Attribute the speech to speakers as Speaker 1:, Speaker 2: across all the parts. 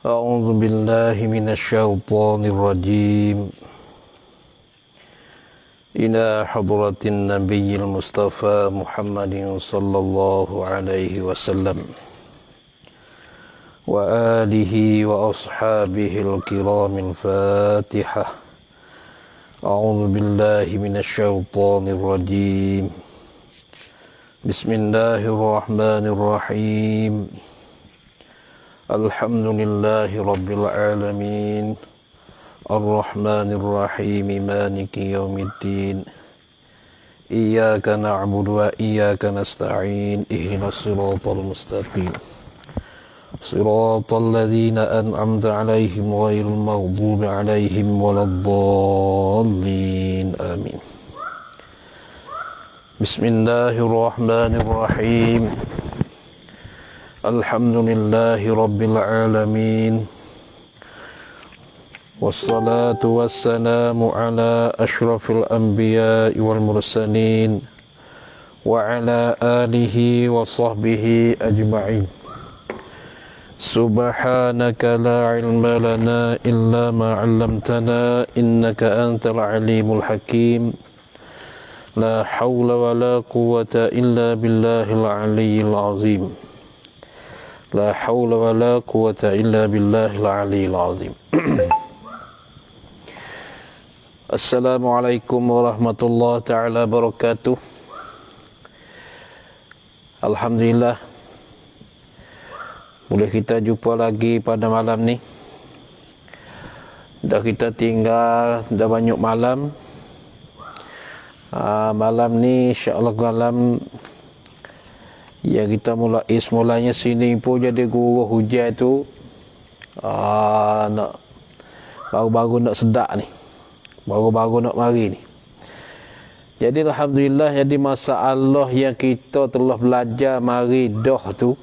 Speaker 1: A'udzu billahi minasyaitonir rajim. Ila hadratin nabiyil mustafa Muhammadin sallallahu alaihi wasallam wa alihi wa ashabihi al-kiramil Fatihah. A'udzu billahi minasyaitonir rajim. Bismillahirrahmanirrahim. Alhamdulillahi rabbil alamin. Ar-Rahmanir-Rahim, Maliki yaumiddin. Iyyaka na'budu wa iyyaka nasta'in. Ihdinas siratal mustaqim. Siratal ladzina an'amta 'alaihim ghairil maghdubi 'alaihim waladdallin. Amin. Bismillahirrahmanirrahim. Alhamdulillahi rabbil alamin. Wassalatu wassalamu ala ashrafil anbiya'i wal mursalin wa ala alihi wa sahbihi ajma'in. Subhanaka la ilma lana illa ma 'allamtana innaka antal alimul hakim. La hawla wa la quwwata illa billahil aliyyil azim. La hawla wa la quwwata illa billahil aliyyil azim. Assalamualaikum warahmatullahi ta'ala wabarakatuh. Alhamdulillah, boleh kita jumpa lagi pada malam ni. Dah kita tinggal dah banyak malam. Malam ni insya-Allah malam yang kita mulai semulanya sini pun jadi gurau hujan tu. Nak baru-baru nak sedak ni. Baru-baru nak mari ni. Jadi alhamdulillah, jadi masalah yang kita telah belajar mari dah tu,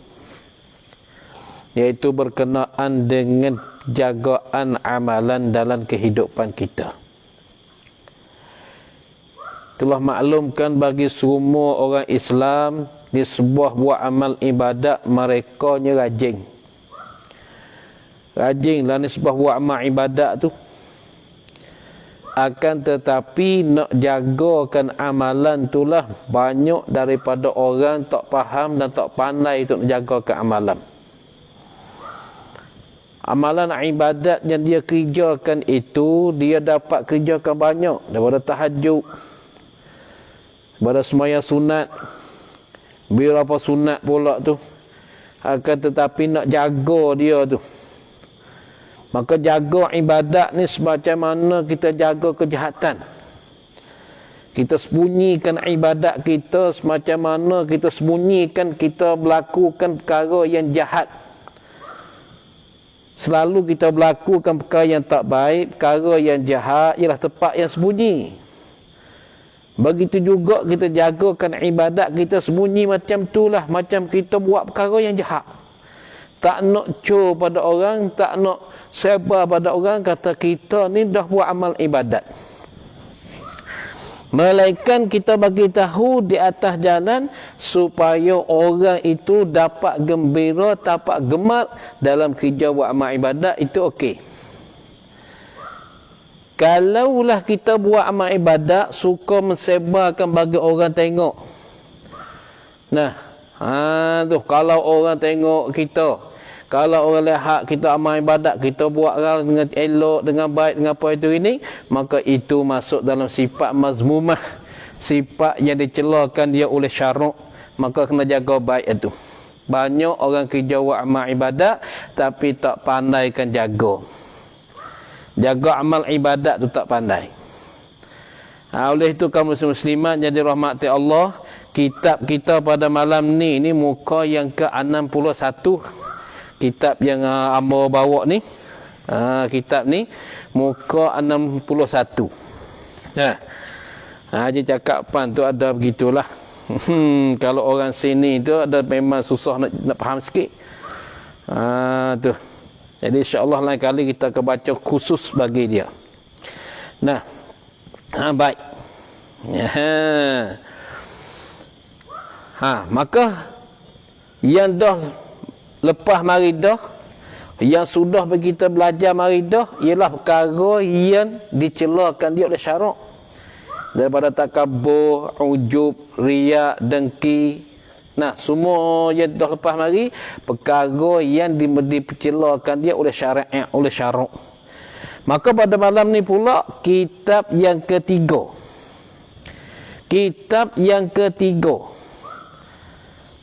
Speaker 1: iaitu berkenaan dengan jagaan amalan dalam kehidupan kita. Telah maklumkan bagi semua orang Islam, di sebuah buat amal ibadat mereka nya rajin. Rajin lah ni sebuah buat amal ibadat tu. Akan tetapi nak jagakan amalan itulah banyak daripada orang tak faham dan tak pandai untuk jagakan amalan. Amalan ibadat yang dia kerjakan itu, dia dapat kerjakan banyak daripada tahajud, daripada sembahyang sunat, berapa sunat pula tu. Akan tetapi nak jaga dia tu, maka jaga ibadat ni semacam mana kita jaga kejahatan. Kita sembunyikan ibadat kita semacam mana kita sembunyikan kita melakukan perkara yang jahat. Selalu kita melakukan perkara yang tak baik, perkara yang jahat ialah tempat yang sembunyi. Begitu juga kita jagakan ibadat kita sembunyi macam itulah, macam kita buat perkara yang jahat. Tak nak cur pada orang, tak nak sebar pada orang kata kita ni dah buat amal ibadat. Melainkan kita bagi tahu di atas jalan supaya orang itu dapat gembira, dapat gemar dalam kerja buat amal ibadat, itu okey. Kalaulah kita buat amal ibadat suka mensebarkan bagi orang tengok. Nah, tu kalau orang tengok kita, kalau orang lihat kita amal ibadat, kita buat dengan elok, dengan baik, dengan apa itu ini, maka itu masuk dalam sifat mazmumah, sifat yang dicelakan dia oleh syarak. Maka kena jaga baik itu. Banyak orang kerja buat amal ibadat tapi tak pandaikan jaga. Jaga amal ibadat tu tak pandai. Oleh itu kaum muslimat yang dirahmati Allah, kitab kita pada malam ni muka yang ke-61. Kitab yang amba bawa ni, kitab ni muka 61. Haji cakap pan tu ada begitulah. Kalau orang sini tu ada memang susah nak faham sikit. Tu. Jadi insya-Allah lain kali kita akan baca khusus bagi dia. Nah. Baik. Maka yang dah lepas maridah, yang sudah kita belajar maridah, ialah perkara yang dicelakan dia oleh syarak. Daripada takabur, ujub, riak, dengki. Nah, semua yang dah lepas mari, perkara yang dicelakan dia oleh syarak, oleh syarak. Maka pada malam ni pula kitab yang ketiga. Kitab yang ketiga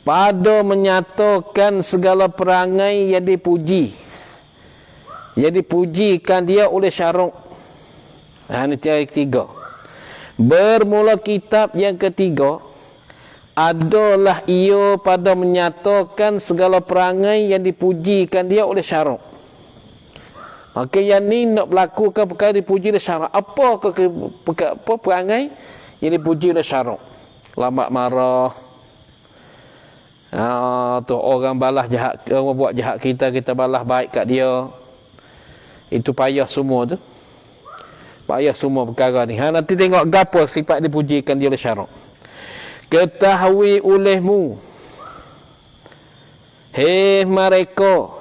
Speaker 1: pada menyatakan segala perangai yang dipuji, yang dipujikan dia oleh syarak. Ini cara ketiga. Bermula kitab yang ketiga adalah ia pada menyatakan segala perangai yang dipujikan dia oleh syarak. Maka yang ni nak melakukan perkara dipuji oleh syarak. Apa perangai yang dipuji oleh syarak? Lambat marah. Tu orang balas jahat, orang buat jahat kita balas baik kat dia. Itu payah semua tu. Payah semua perkara ni. Nanti tengok gapo sifat dipujikan dia oleh syarak. Ketahui olehmu, hei mereka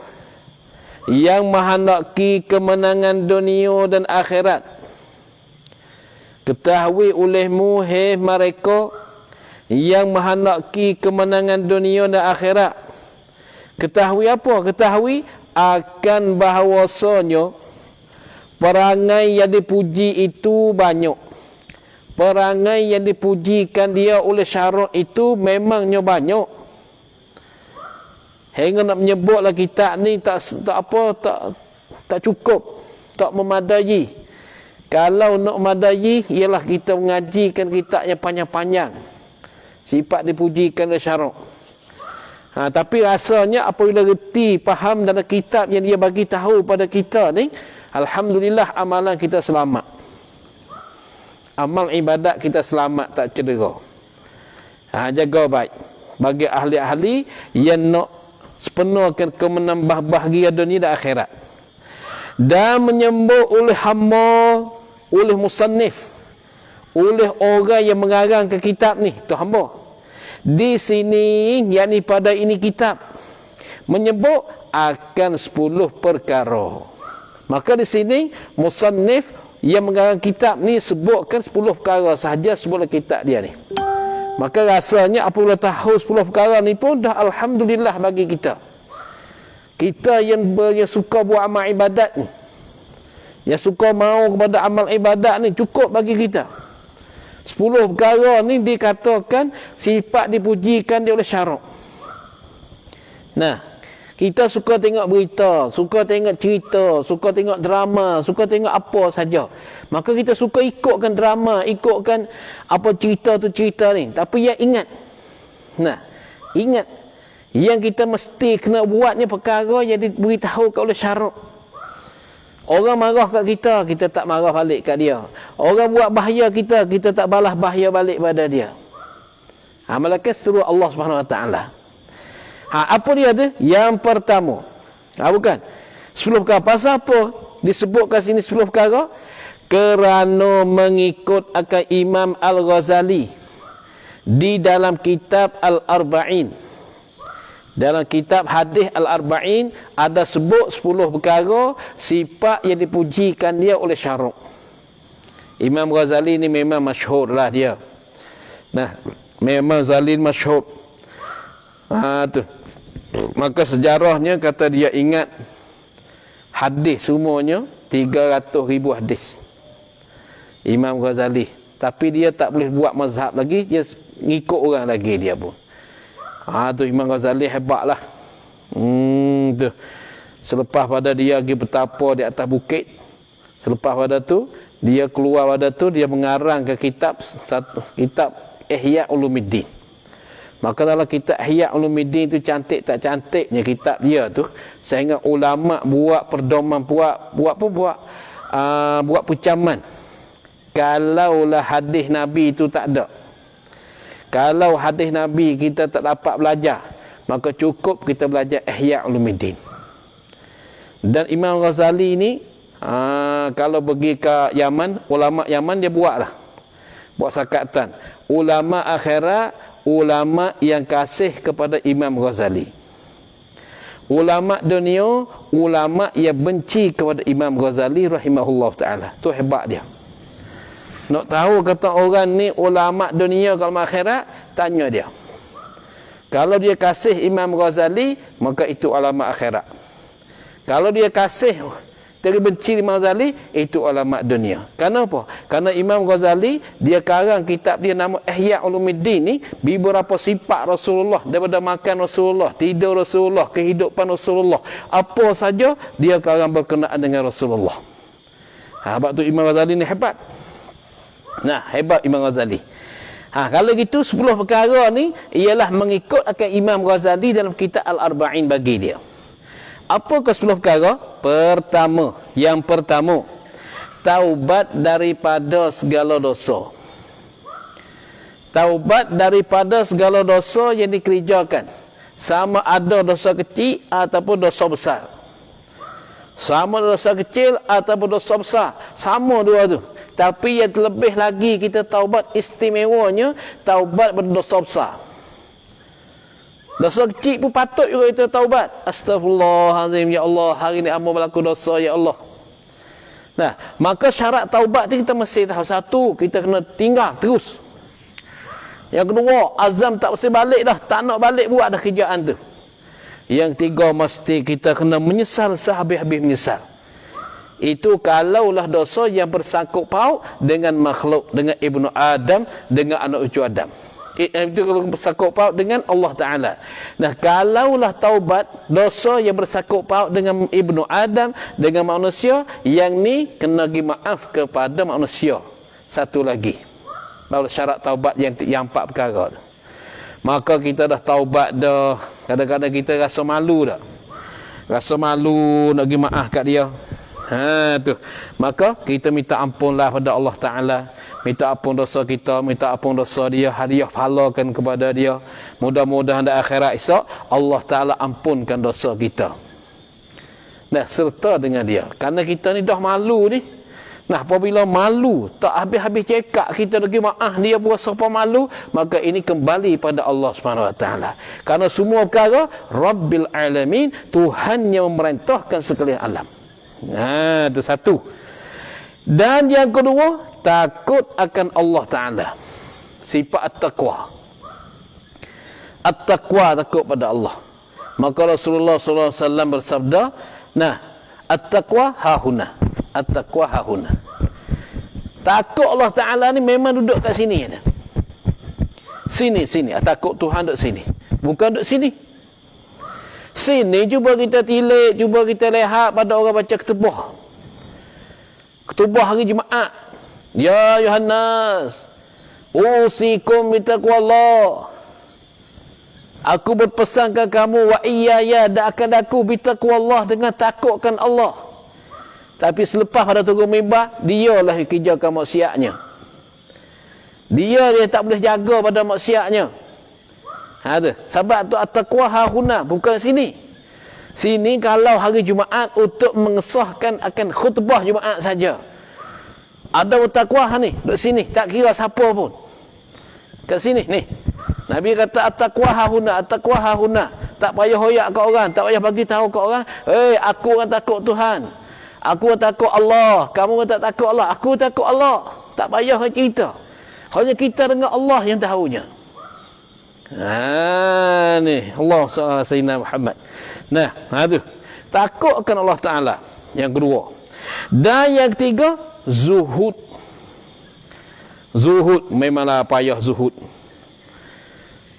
Speaker 1: yang menghendaki kemenangan dunia dan akhirat. Ketahui olehmu, hei mereka yang menghendaki kemenangan dunia dan akhirat. Ketahui apa? Ketahui akan bahawasanya perangai yang dipuji itu banyak. Perangai yang dipujikan dia oleh syarak itu memangnya banyak. Hingga nak menyebutlah kitab ni tak cukup, tak memadai. Kalau nak memadai ialah kita mengajikan kitab yang panjang-panjang. Sifat dipujikan oleh syarak. Tapi rasanya apabila reti, faham dalam kitab yang dia bagi tahu pada kita ni, alhamdulillah amalan kita selamat. Amal ibadat kita selamat, tak cedera. Jaga baik. Bagi ahli-ahli yang nak sepenuhkan kemenambah bahagia dunia dan akhirat. Dan menyembah oleh hamba, oleh musannif, oleh orang yang mengarang ke kitab ni, tu hamba. Di sini, yakni pada ini kitab, menyebut akan 10 perkara. Maka di sini musannif yang mengarang kitab ni sebutkan 10 perkara sahaja sebutlah kitab dia ni. Maka rasanya apabila tahu 10 perkara ni pun dah alhamdulillah bagi kita. Kita yang suka buat amal ibadat ni, yang suka mau kepada amal ibadat ni, cukup bagi kita. 10 perkara ni dikatakan sifat dipujikan dia oleh syarak. Nah, kita suka tengok berita, suka tengok cerita, suka tengok drama, suka tengok apa saja. Maka kita suka ikutkan drama, ikutkan apa cerita tu cerita ni. Tapi yang ingat. Nah, ingat yang kita mesti kena buatnya perkara yang diberitahu oleh syarak. Orang marah kat kita, kita tak marah balik kat dia. Orang buat bahaya kita, kita tak balas bahaya balik pada dia. Malaikat seterus Allah Subhanahu Wa Taala. Apa dia tu? Yang pertama. Bukan. 10 perkara. Pasal apa disebutkan sini 10 perkara? kerana mengikut akan Imam Al-Ghazali di dalam kitab Al-Arba'in. Dalam kitab hadis Al-Arba'in ada sebut 10 perkara sifat yang dipujikan dia oleh Syaruk. Imam Ghazali ni memang masyhur lah dia. Nah, memang Ghazali masyhur. Tu. Maka sejarahnya kata dia ingat hadis semuanya 300,000 hadis. Imam Ghazali. Tapi dia tak boleh buat mazhab lagi, dia ngikut orang lagi dia pun. Tu Imam Ghazali hebatlah. Tu. Selepas pada dia pergi bertapa di atas bukit, selepas pada tu dia keluar pada tu dia mengarang ke kitab Ihya Ulumuddin. Maka dalam kitab Ihya Ulumuddin tu cantik tak cantiknya kitab dia tu, sehingga ulama buat perdoman, buat pucaman. Kalaulah hadis Nabi itu tak ada, kalau hadis Nabi kita tak dapat belajar, maka cukup kita belajar Ihya Ulumuddin. Dan Imam Ghazali ni kalau pergi ke Yaman, ulama Yaman dia buat sakatan. Ulama akhirat, ulama yang kasih kepada Imam Ghazali. Ulama dunia, ulama yang benci kepada Imam Ghazali rahimahullah ta'ala. Tu hebat dia. Nak tahu kata orang ni ulama dunia kalau akhirat, tanya dia. Kalau dia kasih Imam Ghazali, maka itu ulama akhirat. Kalau dia kasih benci Imam Ghazali, itu ulama dunia. Kenapa? Karena Imam Ghazali dia karang kitab dia nama Ihya Ulumuddin ni beberapa sifat Rasulullah, daripada makan Rasulullah, tidur Rasulullah, kehidupan Rasulullah, apa saja dia karang berkenaan dengan Rasulullah. Sebab tu Imam Ghazali ni hebat. Nah, hebat Imam Ghazali. Kalau gitu 10 perkara ni ialah mengikut akan Imam Ghazali dalam kitab Al-Arba'in bagi dia. Apa ke 10 perkara? Yang pertama, taubat daripada segala dosa. Taubat daripada segala dosa yang dikerjakan, sama ada dosa kecil ataupun dosa besar. Sama dosa kecil ataupun dosa besar, sama dua tu. Tapi yang terlebih lagi kita taubat, istimewanya taubat berdosa besar. Dosa kecil pun patut juga kita taubat. Astaghfirullahalazim, ya Allah, hari ni hamba berlaku dosa, ya Allah. Nah, maka syarat taubat ni kita mesti tahu. Satu, kita kena tinggal terus. Yang kedua, azam tak mesti balik dah, tak nak balik buat dah kerjaan tu. Yang tiga, mesti kita kena menyesal sehabis-habis menyesal. Itu kalaulah dosa yang bersangkut paut dengan makhluk, dengan Ibnu Adam, dengan anak cucu Adam. Itu kalau bersangkut paut dengan Allah Ta'ala. Nah, kalaulah taubat dosa yang bersangkut paut dengan Ibnu Adam, dengan manusia, yang ni kena bagi maaf kepada manusia. Satu lagi, baru syarat taubat yang 4 perkara tu. Maka kita dah taubat dah, kadang-kadang kita rasa malu dah. Rasa malu nak bagi maaf kat dia. Tu. Maka kita minta ampunlah pada Allah Ta'ala. Minta ampun dosa kita, minta ampun dosa dia, hadiah pahalakan kepada dia. Mudah-mudahan di akhirat esok Allah Ta'ala ampunkan dosa kita. Nah, serta dengan dia. Karena kita ni dah malu ni. Nah, apabila malu, tak habis-habis cekak kita lagi maaf dia berasa apa malu, maka ini kembali pada Allah Subhanahu Wa Ta'ala. Karena semua perkara Rabbil Alamin, Tuhan yang memerintahkan sekalian alam. Itu satu. Dan yang kedua, takut akan Allah Ta'ala. Sifat at-taqwa. At-taqwa, takut pada Allah. Maka Rasulullah SAW bersabda, nah, at-taqwa hahuna. At-taqwa hahuna. Takut Allah Ta'ala ni memang duduk kat sini. Sini. Takut Tuhan duduk sini. Bukan duduk sini. Sini cuba kita tilik, cuba kita lihat pada orang baca ketubah. Ketubah hari Jumaat. Ya Yohanes, usikum bitaqwallah. Aku berpesankan kamu wa iyaya, dan akan aku bitaqwallah, dengan takutkan Allah. Tapi selepas pada turun mimbar, dialah kerjakan maksiatnya. Dia tak boleh jaga pada maksiatnya. Sebab tu at-taqwa hahuna, bukan sini. Sini kalau hari Jumaat untuk mengesahkan akan khutbah Jumaat saja. Ada bertakwa ni, duduk sini, tak kira siapa pun. Kat sini ni. Nabi kata at-taqwa hahuna, at-taqwa hahuna. Tak payah hoyak kat orang, tak payah bagi tahu kat orang, aku orang takut Tuhan. Aku orang takut Allah. Kamu orang tak takut Allah, aku takut Allah. Tak payah cerita. Hanya kita dengan Allah yang tahunya. Ni Allah Sayyidina Muhammad. Nah, tu. Takutkan Allah Ta'ala. Yang kedua. Dan yang ketiga, zuhud. Zuhud, memanglah payah zuhud.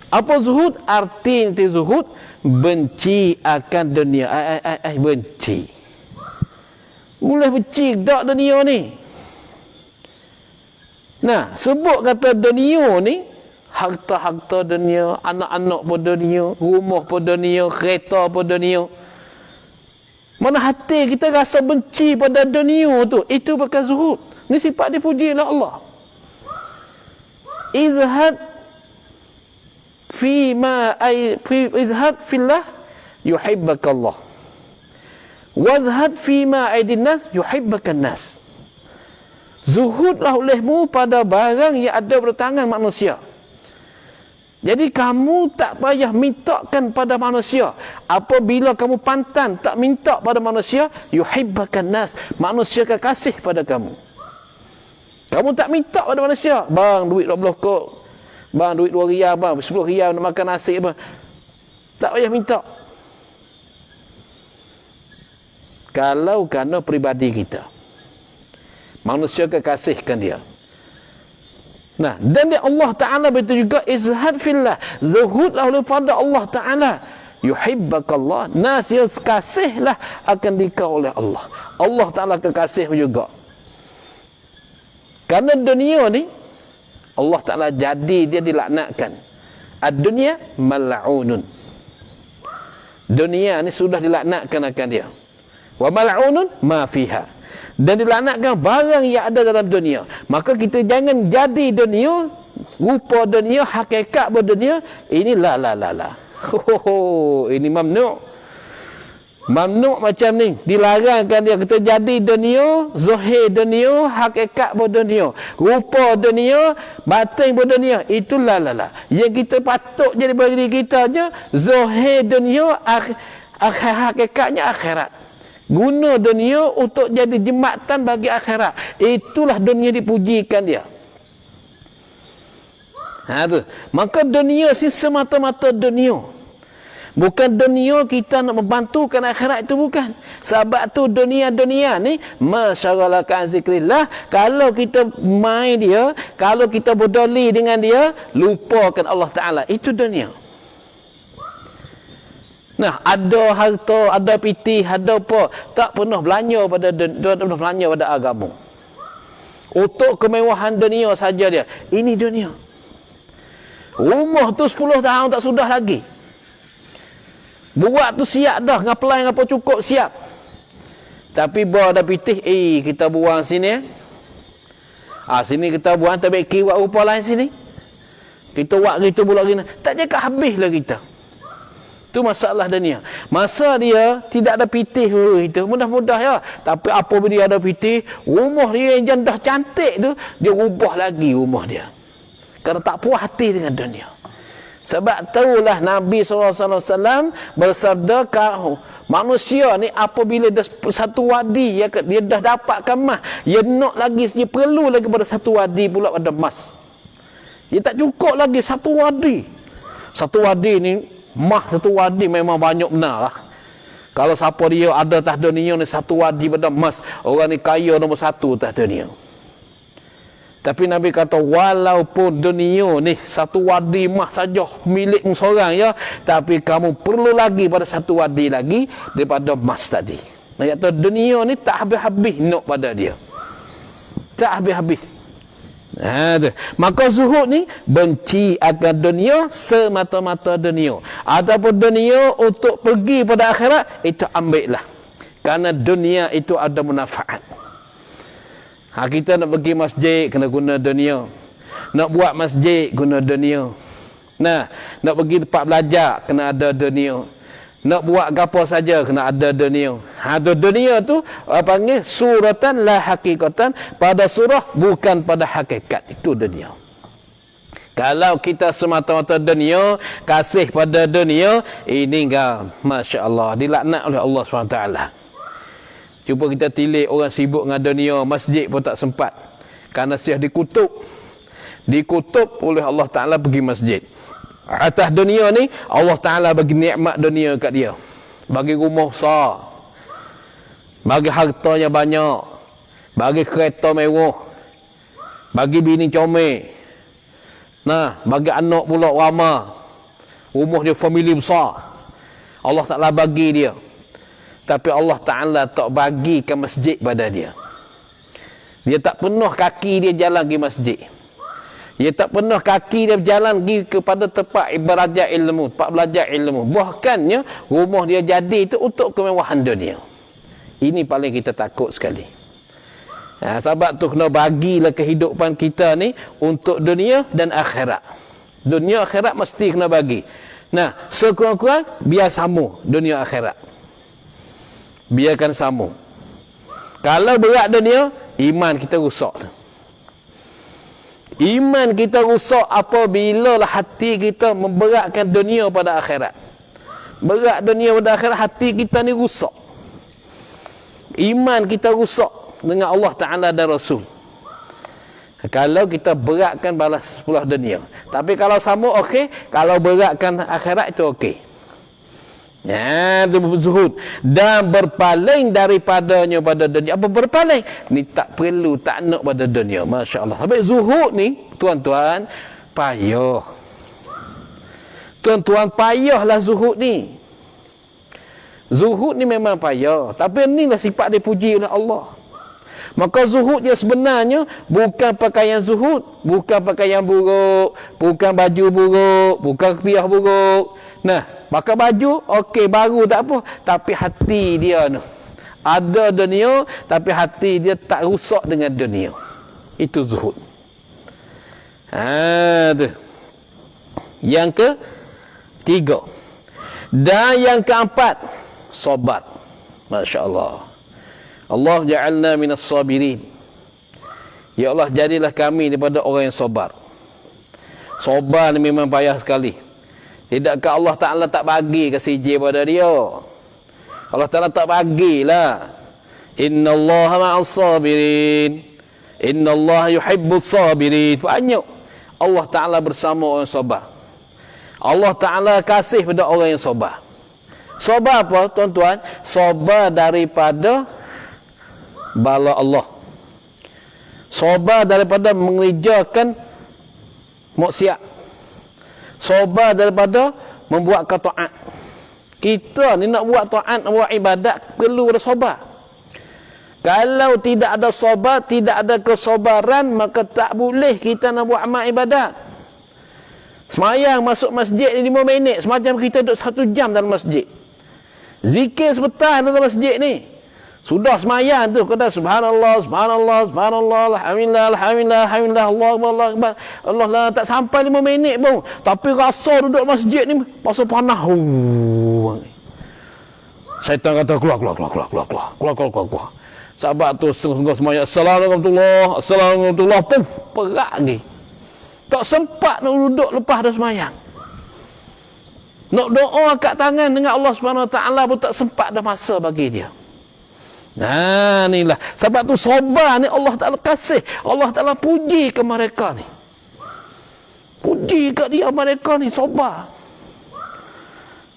Speaker 1: Apa zuhud? Arti nanti zuhud, benci akan dunia. Benci. Boleh benci tak dunia ni? Nah, sebut kata dunia ni, harta-harta dunia, anak-anak pun dunia, rumah pun dunia, kereta pun dunia. Mana hati kita rasa benci pada dunia tu, itu bukan zuhud. Ni sifat dipuji oleh Allah. Izhad izhad fillah yuhibbakallah. Wazhad fima aidin nas yuhibbakan nas. Zuhudlah olehmu pada barang yang ada pada tangan manusia. Jadi kamu tak payah mintakan pada manusia. Apabila kamu pantan tak minta pada manusia, yuhibbakan nas, manusia akan kasih pada kamu. Kamu tak minta pada manusia, bang duit 20 kok, bang duit 2 riyal, bang 10 riyal nak makan nasi apa. Tak payah minta. Kalau kerana peribadi kita, manusia akan kasihkan dia. Nah, dan dia Allah Ta'ala begitu juga, izhad fillah, zuhudlah oleh pada Allah Ta'ala, yuhibbakallah, nas yang kasihlah akan dikau oleh Allah. Allah Ta'ala akan kasih juga. Kerana dunia ni Allah Ta'ala jadi dia dilaknatkan. Ad-dunya mal'unun. Dunia ni sudah dilaknatkan akan dia. Wa mal'unun ma fiha. Dan dilaknatkan barang yang ada dalam dunia. Maka kita jangan jadi dunia, rupa dunia, hakikat berdunia. Ini la. Ini mamnu'. Mamnu' macam ni. Dilarangkan dia. Kita jadi dunia, zahir dunia, hakikat berdunia. Rupa dunia, batin berdunia. Itu la. Yang kita patut jadi bagi kita je, zahir dunia, hakikatnya akhirat. Guna dunia untuk jadi jembatan bagi akhirat. Itulah dunia dipujikan dia. Tu. Maka dunia si semata-mata dunia. Bukan dunia kita nak membantukan akhirat, itu bukan. Sebab tu dunia ni masyaghalaka zikrillah. Kalau kita main dia, kalau kita berdoli dengan dia, lupakan Allah Ta'ala. Itu dunia. Nah, ada harta, ada piti, ada apa, tak pernah belanja pada agama. Untuk kemewahan dunia saja dia. Ini dunia. Rumah tu 10 tahun tak sudah lagi. Buat tu siap dah, ngaplai apa cukup siap. Tapi bawa ada pitih, kita buang sini. Sini kita buang, tak baik buat rupa lain sini. Kita buat gitu pula gini. Tak cakap habislah kita. Itu masalah dunia. Masa dia tidak ada pitih itu, mudah-mudah ya. Tapi apabila dia ada pitih, rumah dia yang dah cantik tu, dia ubah lagi rumah dia. Kerana tak puas hati dengan dunia. Sebab tahulah Nabi SAW bersabda, manusia ni apabila dah satu wadi, dia dah dapatkan emas, dia nak lagi, dia perlu lagi pada satu wadi pula pada emas. Dia tak cukup lagi satu wadi. Satu wadi ni, emas satu wadi memang banyak benar lah. Kalau siapa dia ada atas dunia ni satu wadi pada emas, orang ni kaya nombor 1 atas dunia. Tapi Nabi kata, walaupun dunia ni satu wadi emas saja milik seorang ya, tapi kamu perlu lagi pada satu wadi lagi daripada emas tadi. Dia kata dunia ni tak habis-habis nak pada dia. Tak habis-habis. Maka zuhud ni benci akan dunia semata-mata dunia. Ataupun dunia untuk pergi pada akhirat, itu ambillah. Kerana dunia itu ada manfaat. Kita nak pergi masjid, kena guna dunia. Nak buat masjid, guna dunia. Nak pergi tempat belajar, kena ada dunia. Nak buat apa saja kena ada dunia. Dunia tu panggil suratan la hakikatan, pada surah bukan pada hakikat. Itu dunia. Kalau kita semata-mata dunia, kasih pada dunia, ini enggak, Masya Allah, dilaknat oleh Allah SWT. Cuba kita tilik orang sibuk dengan dunia, masjid pun tak sempat. Kerana siap dikutuk. Dikutuk oleh Allah Ta'ala pergi masjid. Atas dunia ni, Allah Ta'ala bagi nikmat dunia kat dia. Bagi rumah besar. Bagi harta yang banyak. Bagi kereta mewah. Bagi bini comel. Nah, bagi anak pula ramai. Rumah dia family besar. Allah Ta'ala bagi dia. Tapi Allah Ta'ala tak bagikan masjid pada dia. Dia tak pernah kaki dia jalan pergi masjid. Dia tak pernah kaki dia berjalan pergi kepada tempat belajar ilmu, tempat belajar ilmu. Bahkannya rumah dia jadi itu untuk kemewahan dunia. Ini paling kita takut sekali. Sebab tu kena bagilah kehidupan kita ni untuk dunia dan akhirat. Dunia akhirat mesti kena bagi. Nah, sekurang-kurang biar sama dunia akhirat. Biarkan sama. Kalau berat dunia, iman kita rusak. Iman kita rusak apabila lah hati kita memberatkan dunia pada akhirat. Berat dunia pada akhirat, hati kita ni rusak. Iman kita rusak dengan Allah Ta'ala dan Rasul. Kalau kita beratkan balas 10 dunia. Tapi kalau sama okey, kalau beratkan akhirat itu okey. Itu zuhud dan berpaling daripadanya pada dunia. Apa berpaling? Ni tak perlu, tak nak pada dunia. Masya Allah. Habis zuhud ni, tuan-tuan, payah. Tuan-tuan, payahlah zuhud ni. Zuhud ni memang payah. Tapi inilah sifat dipuji oleh Allah. Maka zuhud dia sebenarnya bukan pakaian zuhud, bukan pakaian buruk, bukan baju buruk, bukan kepiah buruk. Nah, pakai baju okey, baru tak apa, tapi hati dia tu ada dunia, tapi hati dia tak rusak dengan dunia. Itu zuhud. Tu. Yang ketiga. Dan yang keempat, sabar. Masya Allah. Allah ja'alna minas sabirin. Ya Allah, jadilah kami daripada orang yang sabar. Sabar ni memang payah sekali. Tidakkah Allah Ta'ala tak bagi kasih je pada dia? Allah Ta'ala tak bagilah. Inna Allah ma'as sabirin. Inna Allah yuhibbus sabirin. Banyak Allah Ta'ala bersama orang sabar. Allah Ta'ala kasih pada orang yang sabar. Sabar apa, tuan-tuan? Sabar daripada bala Allah. Sabar daripada mengerjakan maksiat. Sabar daripada membuat taat. Kita ni nak buat taat, nak buat ibadat, perlu ada sabar. Kalau tidak ada sabar, tidak ada kesabaran, maka tak boleh kita nak buat amal ibadat. Semayang masuk masjid ni 5 minit, semacam kita duduk 1 jam dalam masjid. Zikir sebentar dalam masjid ni. Sudah semayang tu, kata subhanallah, subhanallah, subhanallah, alhamdulillah, alhamdulillah, alhamdulillah, Allah Akbar, Allah Akbar. Allah lah, tak sampai 5 minit pun. Tapi rasa duduk masjid ni, pasal panah. Syaitan kata, keluar. Sahabat tu sungguh-sungguh semayang. Assalamualaikum warahmatullahi wabarakatuh. Pum, perak ni. Tak sempat nak duduk lepas dah semayang. Nak doa kat tangan dengan Allah Subhanahu Wa Taala pun tak sempat dah masa bagi dia. Nah, inilah sebab tu sabar ni Allah Ta'ala kasih, Allah Ta'ala puji ke mereka ni, puji kat dia mereka ni sabar.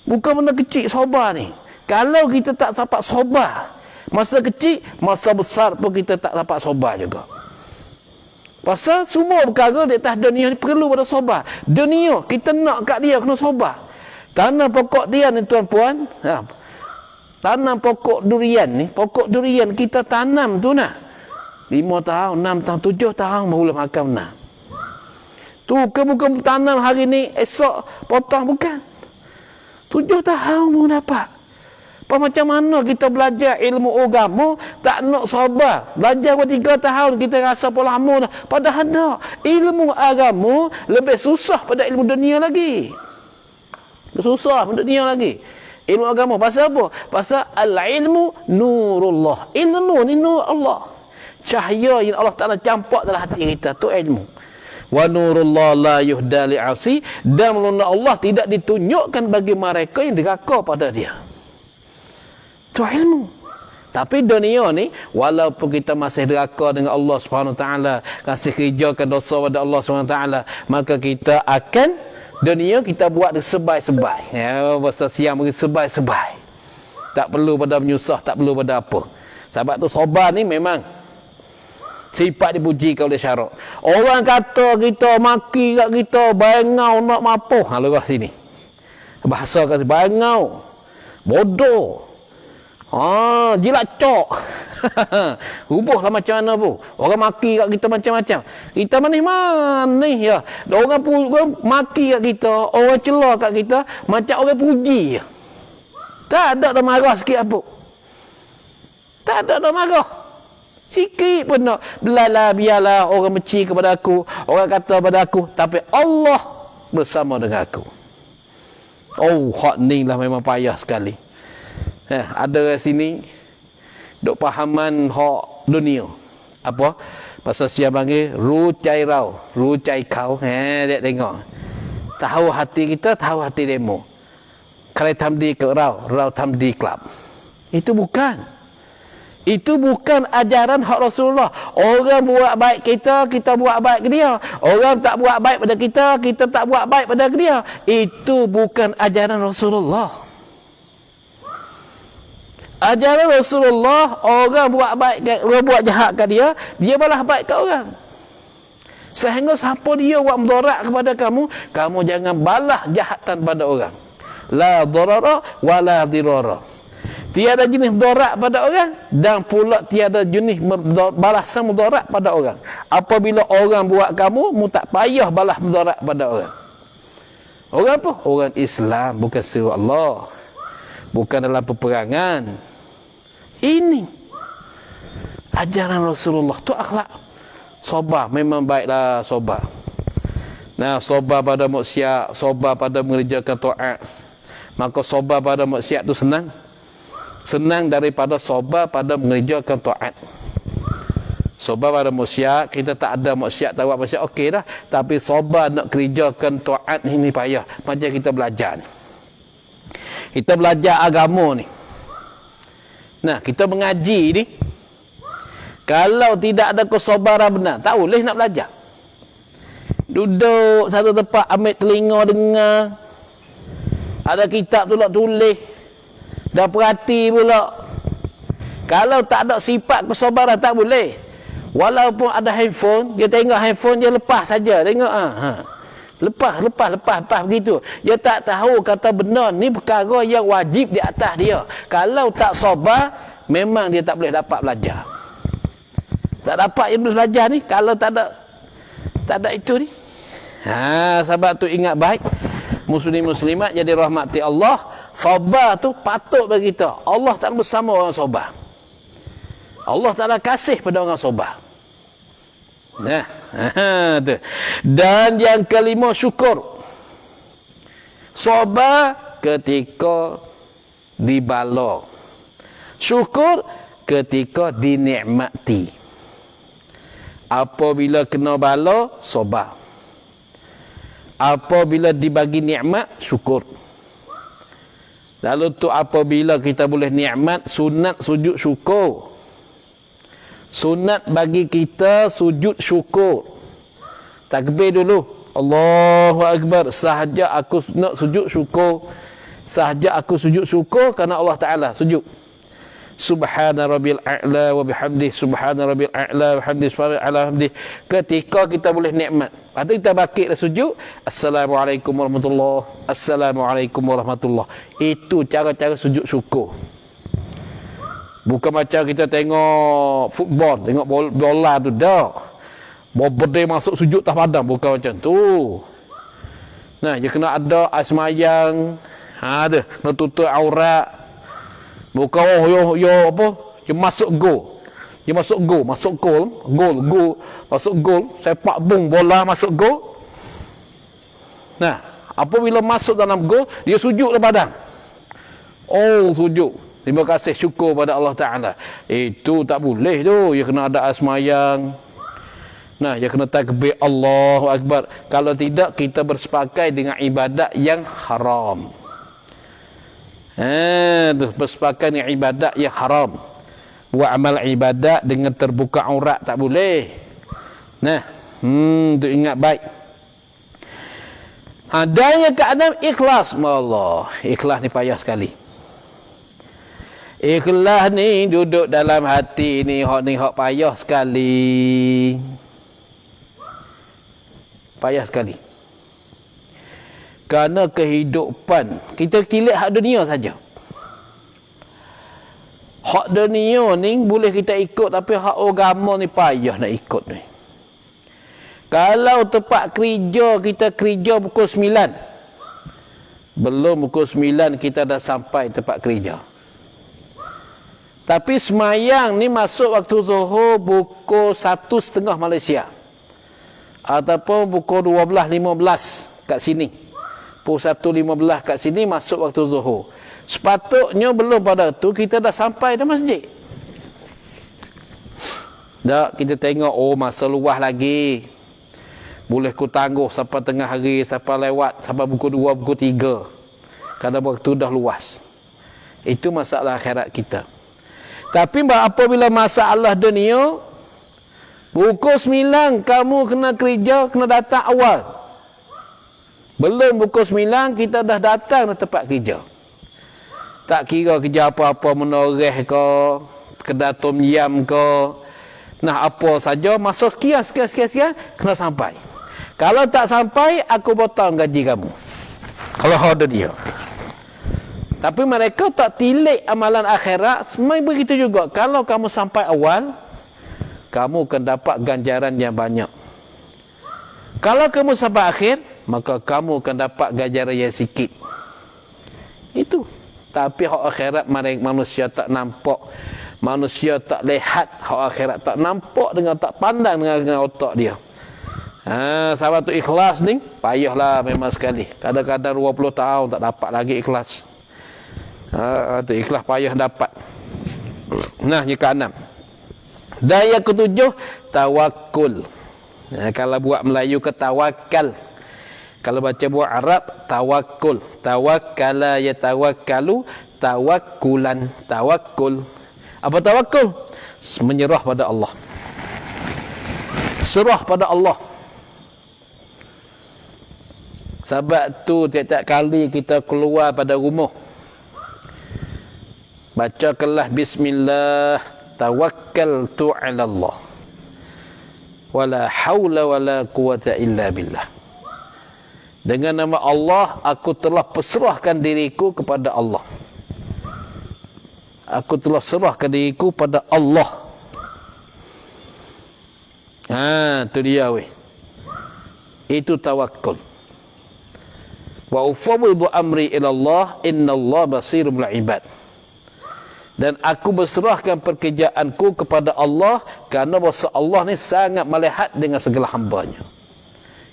Speaker 1: Bukan benda kecil sabar ni. Kalau kita tak dapat sabar masa kecil, masa besar pun kita tak dapat sabar juga. Pasal semua perkara di atas dunia ni perlu pada sabar. Dunia kita nak kat dia kena sabar. Tanam pokok dia ni tuan-puan, tanam pokok durian ni, pokok durian kita tanam tu nak 5 tahun, 6 tahun, 7 tahun baru makan nak. Tu bukan tanam hari ni, esok potong, bukan. 7 tahun baru dapat. Macam mana kita belajar ilmu agama tak nak sabar. Belajar buat 3 tahun kita rasa pun lama dah. Padahal tak. Ilmu agama lebih susah pada ilmu dunia lagi. Susah pada dunia lagi. Ilmu agama pasal apa? Pasal al-ilmu nurullah. Ilmu ni nur Allah. Cahaya yang Allah Ta'ala campak dalam hati kita tu ilmu. Wa nurullah la yuhda li'asi, dan nur Allah tidak ditunjukkan bagi mereka yang deraka pada dia. Tu ilmu. Tapi dunia ni, walaupun kita masih deraka dengan Allah Subhanahu Wa Taala, kasih kerjakan dosa pada Allah Subhanahu Wa Taala, maka kita akan dunia kita buat sebai-sebai. Ya, bahasa siang bagi sebai-sebai. Tak perlu pada menyusah, tak perlu pada apa. Sebab tu sabar ni memang sifat dipujikan oleh syarak. Orang kata kita, maki kat kita, bangau nak mapuh. Ha, lepas sini. Bahasa kat bangau. Bodoh. Jilat cok. Rubuhlah macam mana pun. Orang maki kat kita macam-macam. Kita manis-manis ya. Orang maki kat kita, orang celah kat kita, macam orang puji. Tak ada dah marah sikit apa. Tak ada dah marah. Sikit pun nak. Belalah, biarlah orang benci kepada aku, orang kata kepada aku, tapi Allah bersama dengan aku. Oh, hak ni lah memang payah sekali. Ada kat sini duk pahaman hak dunia. Apa? Pasal siap panggil rucai rau, rucai kau. Dia tengok. Tahu hati kita, tahu hati demo. Kalau tamdi ke rau, rau tamdi klub. Itu bukan. Itu bukan ajaran hak Rasulullah. Orang buat baik kita, kita buat baik ke dia. Orang tak buat baik pada kita, kita tak buat baik pada dia. Itu bukan ajaran Rasulullah. Ajaran Rasulullah, orang buat baik, orang buat jahat kat dia, dia balas baik kat orang. Sehingga siapa dia buat mudarat kepada kamu, kamu jangan balas jahatan pada orang. La darara wa la dirara. Tiada jenis mudarat pada orang, dan pula tiada jenis balasan mudarat pada orang. Apabila orang buat kamu, mu tak payah balas mudarat pada orang. Orang apa? Orang Islam, bukan seru Allah. Bukan dalam peperangan. Ini ajaran Rasulullah tu akhlak. Sabar, memang baiklah sabar. Nah, sabar pada maksiat, sabar pada mengerjakan taat. Maka sabar pada maksiat tu senang. Senang daripada sabar pada mengerjakan taat. Sabar pada maksiat, kita tak ada maksiat, tak buat maksiat, okey dah. Tapi sabar nak kerjakan taat ini payah. Macam kita belajar ni. Kita belajar agama ni. Nah, kita mengaji ni, kalau tidak ada kesabaran benar, tak boleh nak belajar. Duduk satu tempat, ambil telinga dengar, ada kitab tu lah tulis, dah perhati pula. Kalau tak ada sifat kesabaran, tak boleh. Walaupun ada handphone, dia tengok handphone, dia lepas saja. Tengok Lepas begitu. Dia tak tahu kata benar ni perkara yang wajib di atas dia. Kalau tak sabar, memang dia tak boleh dapat belajar. Tak dapat yang boleh belajar ni kalau tak ada itu ni. Sebab tu ingat baik, muslim-muslimat jadi rahmati Allah, sabar tu patut bagi kita. Allah tak bersama orang sabar. Allah Ta'ala kasih pada orang sabar. Tu. Dan yang kelima, syukur. Sabar ketika dibala. Syukur ketika dinikmati. Apabila kena bala, sabar. Apabila dibagi nikmat, syukur. Lalu tu apabila kita boleh nikmat, sunat sujud syukur. Sunat bagi kita sujud syukur. Takbir dulu. Allahu Akbar. Sahaja aku nak sujud syukur. Sahaja aku sujud syukur kerana Allah Ta'ala sujud. Subhana rabbil a'la wa bihamdih. Subhana rabbil a'la wa bihamdih. Subhana ala bihamdih. Ketika kita boleh nikmat. Lepas tu kita bakit dah sujud. Assalamualaikum warahmatullahi. Assalamualaikum warahmatullahi. Itu cara-cara sujud syukur. Bukan macam kita tengok football, tengok bola tu dah. Berdeh masuk sujud tak padam, bukan macam tu. Nah, dia kena ada asmayang. Ada, kena tutup aurat. Bukan apa? Dia masuk gol. Dia masuk gol, masuk gol, sepak bung bola masuk gol. Nah, apabila masuk dalam gol, dia sujud di badan. Oh, sujud. Terima kasih, syukur pada Allah Ta'ala. Itu tak boleh tu. Ya kena ada asmayang. Nah, ya kena takbir Allahu Akbar. Kalau tidak, kita bersepakai dengan ibadat yang haram. Bersepakai dengan ibadat yang haram. Buat amal ibadat dengan terbuka aurat tak boleh. Nah, untuk ingat baik. Adanya keadaan ikhlas. Allah, ikhlas ni payah sekali. Ikhlas ni duduk dalam hati ni hak payah sekali. Payah sekali. Kerana kehidupan kita kilik hak dunia saja. Hak dunia ni boleh kita ikut, tapi hak agama ni payah nak ikut ni. Kalau tempat kerja kita kerja pukul 9, belum pukul 9 kita dah sampai tempat kerja. Tapi semayang ni masuk waktu Zuhur pukul 1:30 Malaysia. Ataupun pukul 12.15 kat sini. Pukul 1.15 kat sini masuk waktu Zuhur. Sepatutnya belum pada tu kita dah sampai dah masjid. Tak, kita tengok, oh masa luas lagi. Boleh ku tangguh sampai tengah hari, sampai lewat, sampai pukul 2, pukul 3. Kerana waktu dah luas. Itu masalah akhirat kita. Tapi apabila masalah dunia, pukul 9 kamu kena kerja, kena datang awal. Belum pukul 9 kita dah datang ke tempat kerja. Tak kira kerja apa-apa, menoreh ke, kedai tom yam ke, nah apa saja, masa sekian kena sampai. Kalau tak sampai, aku potong gaji kamu. Kalau ada dia. Tapi mereka tak tilik amalan akhirat. Semua begitu juga. Kalau kamu sampai awal, kamu akan dapat ganjaran yang banyak. Kalau kamu sampai akhir, maka kamu akan dapat ganjaran yang sikit. Itu. Tapi hak akhirat manusia tak nampak. Manusia tak lihat. Hak akhirat tak nampak dengan, tak pandang dengan otak dia. Sahabat tu ikhlas ni, payahlah memang sekali. Kadang-kadang 20 tahun tak dapat lagi ikhlas. Tu ikhlas payah dapat. Nah, yang ke-6. Dan yang ke-7, tawakul. Kalau buat Melayu ke tawakal. Kalau baca buat Arab, tawakul. Tawakkala ya tawakkalu, tawakkulan. Tawakul. Apa tawakul? Menyerah pada Allah. Serah pada Allah. Sebab tu tiap-tiap kali kita keluar pada rumah, bacakanlah bismillah, tawakkaltu 'ala Allah. Wala haula wala quwata illa billah. Dengan nama Allah, aku telah perserahkan diriku kepada Allah. Aku telah serahkan diriku pada Allah. Tu dia weh. Itu tawakkul. Wa ufawwidu amri ila Allah, innallaha basirun bil ibad. Dan aku berserahkan pekerjaanku kepada Allah, kerana bahasa Allah ni sangat melihat dengan segala hambanya.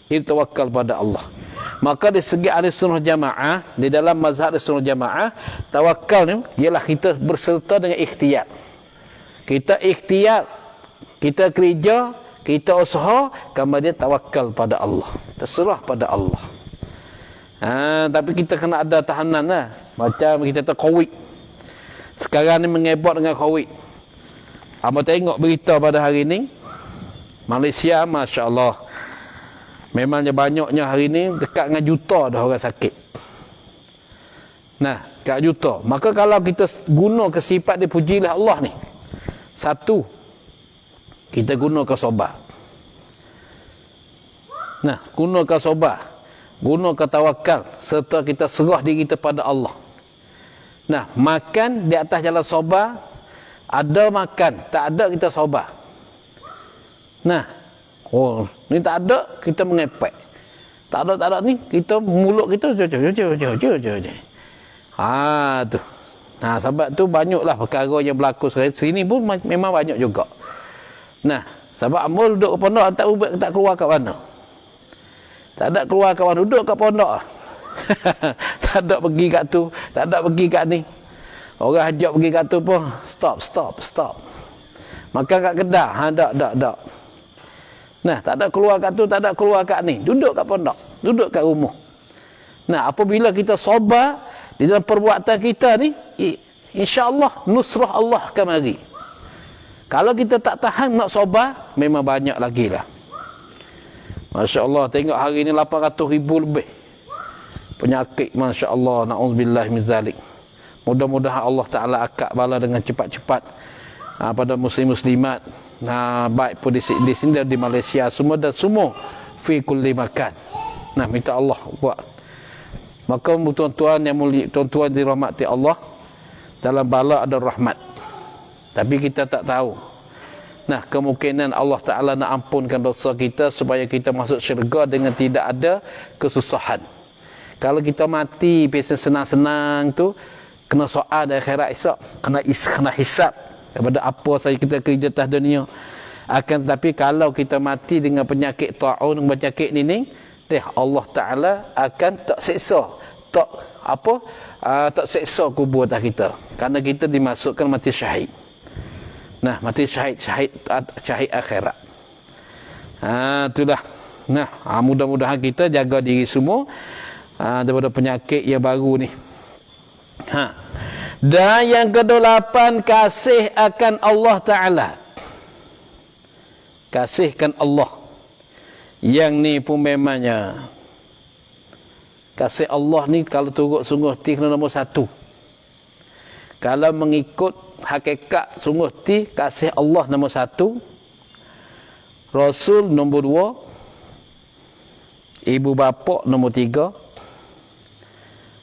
Speaker 1: Itu tawakal pada Allah. Maka di segi ahli sunnah jamaah, di dalam mazhab ahli sunnah jamaah, tawakal ni ialah kita berserta dengan ikhtiar. Kita ikhtiar, kita kerja, kita usaha, kemudian tawakal pada Allah. Terserah pada Allah. Tapi kita kena ada tahanan lah. Macam kita tahu COVID. Sekarang ni mengebot dengan COVID. Abang tengok berita pada hari ni, Malaysia, Masya Allah, memangnya banyaknya hari ni dekat dengan juta dah orang sakit. Nah, dekat juta. Maka kalau kita guna ke sifat dipujilah Allah ni, satu, kita gunakan sabar. Nah, gunakan sabar, gunakan tawakal, serta kita serah diri kita pada Allah. Nah, makan di atas jalan sabar. Ada makan, tak ada kita sabar. Nah, ni tak ada, kita mengepek. Tak ada ni, kita mulut kita tu. Nah, sebab tu banyaklah perkara yang berlaku sekarang. Sini pun memang banyak juga. Nah, sebab Amul duduk ke pondok, tak keluar kat mana. Tak ada keluar kat mana, duduk kat pondok. Tak ada pergi kat tu, tak ada pergi kat ni. Orang ajak pergi kat tu pun stop. Makan kat kedah, dak. Nah, tak ada keluar kat tu, tak ada keluar kat ni. Duduk kat pondok, duduk kat rumah. Nah, apabila kita sabar di dalam perbuatan kita ni, insya-Allah nusrah Allah akan mari. Kalau kita tak tahan nak sabar, memang banyak lagi lah. Masya-Allah, tengok hari ni 800,000 lebih penyakit, masya-Allah, na'udzubillah min zalik. Mudah-mudahan Allah Taala akak bala dengan cepat-cepat pada muslim-muslimat, baik pun di sini dan di Malaysia semua, dan semua fi kulli makan. Nah, minta Allah buat. Maka tuan-tuan yang mulia, tuan-tuan dirahmati Allah, dalam bala ada rahmat, tapi kita tak tahu. Nah, kemungkinan Allah Ta'ala nak ampunkan dosa kita supaya kita masuk syurga dengan tidak ada kesusahan. Kalau kita mati biasa senang-senang tu, kena soal dari akhirat esok, kena hisap daripada apa saja kita kerja atas dunia. Akan tetapi kalau kita mati dengan penyakit ta'un, penyakit ni, Allah Ta'ala akan tak seksa, tak seksa kubur atas kita, kerana kita dimasukkan mati syahid. Nah, mati syahid akhirat. Itulah. Nah, mudah-mudahan kita jaga diri semua daripada penyakit yang baru ni. Dan yang ke-8, kasih akan Allah Ta'ala. Kasihkan Allah. Yang ni pun memangnya, kasih Allah ni kalau turut sungguh hati kena nombor 1. Kalau mengikut hakikat sungguh hati, kasih Allah nombor 1, Rasul nombor 2, ibu bapa nombor 3,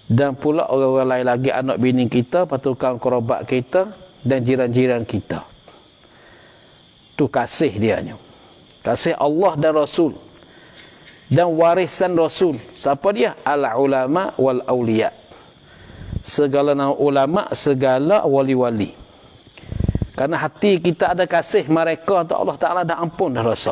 Speaker 1: dan pula orang-orang lain lagi, anak bini kita, patukan kerabat kita dan jiran-jiran kita. Tu kasih dianya. Kasih Allah dan Rasul dan warisan Rasul. Siapa dia? Al-ulama wal awliya. Segala ulama, segala wali-wali. Karena hati kita ada kasih mereka untuk Allah Ta'ala, dah ampun dah rasa.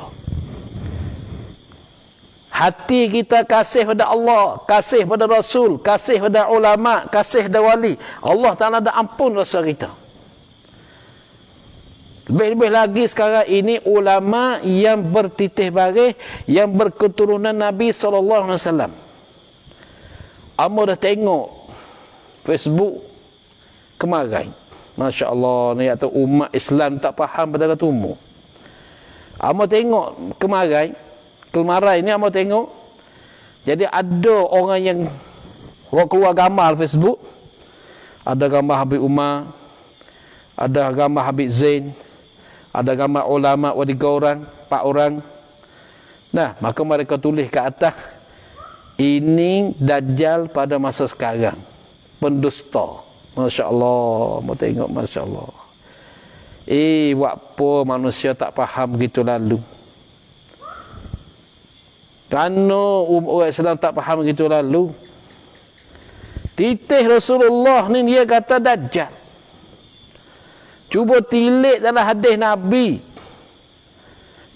Speaker 1: Hati kita kasih pada Allah, kasih pada Rasul, kasih pada ulama, kasih pada wali, Allah Ta'ala dah ampun dosa kita. Lebih-lebih lagi sekarang ini ulama yang bertitih baris, yang berketurunan Nabi SAW. Amo dah tengok Facebook kemarin, Masya Allah, ni atau umat Islam tak faham pada kata umur. Amo tengok kemarin ini amo tengok, jadi ada orang yang keluar gambar Facebook, ada gambar Habib Umar, ada gambar Habib Zain, ada gambar ulama 3 orang, 4 orang. Nah, maka mereka tulis ke atas, ini Dajjal pada masa sekarang, pendusta. Masya Allah, mau tengok, Masya Allah. Buat apa manusia tak faham begitu lalu? Kerana orang Islam tak faham begitu lalu. Titih Rasulullah ni dia kata Dajjal. Cuba tilik dalam hadis Nabi.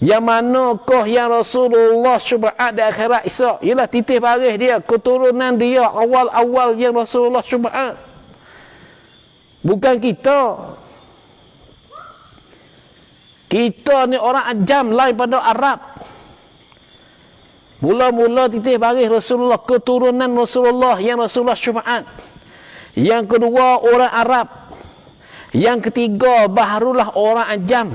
Speaker 1: Yang manakah yang Rasulullah syubhat di akhirat esok? Ialah titih baris dia, keturunan dia awal-awal yang Rasulullah syubhat. Bukan kita. Kita ni orang ajam lain pada Arab. Mula-mula titih baris Rasulullah, keturunan Rasulullah yang Rasulullah syubhat. Yang kedua orang Arab. Yang ketiga barulah orang ajam.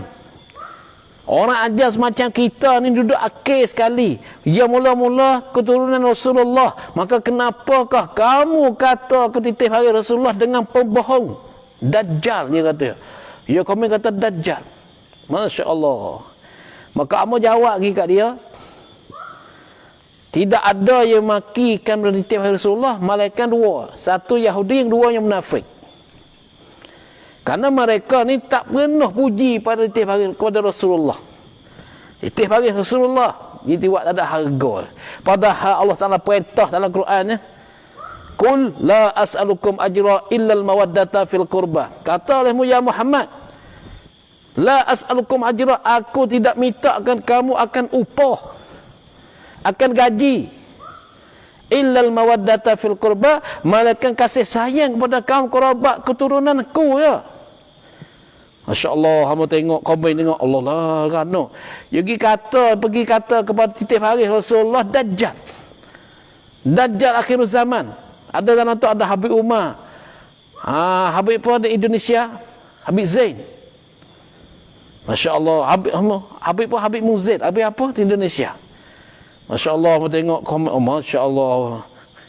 Speaker 1: Orang ajam semacam kita ni duduk akhir sekali. Yang mula-mula keturunan Rasulullah. Maka kenapakah kamu kata ketitih baris Rasulullah dengan pembohong? Dajjal dia kata. Ya, kami kata Dajjal. Masya Allah. Maka kamu jawab lagi kat dia, tidak ada yang makikan bertitih Rasulullah malaikat 2. Satu Yahudi, yang 2 yang munafik. Karena mereka ni tak pernah puji pada titih kepada Rasulullah. Titih bagi Rasulullah dia buat tak ada harga. Padahal Allah Ta'ala perintah dalam Quran, Qul la as'alukum ajra illa al-mawaddata fil qurbah. Kata olehmu ya Muhammad, la as'alukum ajra, aku tidak mintakan kamu akan upah, akan gaji, illal mawaddata fil qurba, malaikat kasih sayang kepada kaum kerabat keturunanku ya. Masya-Allah, hamba tengok komen tengok Allah lah kano. Pergi kata kepada titip hari Rasulullah Dajjal. Dajjal akhir zaman. Ada dalam tu ada Habib Umar. Habib pun di Indonesia, Habib Zain. Masya-Allah, Habib pun Habib Muzaid, Habib apa di Indonesia. Masya-Allah, hamba tengok komen, masya-Allah.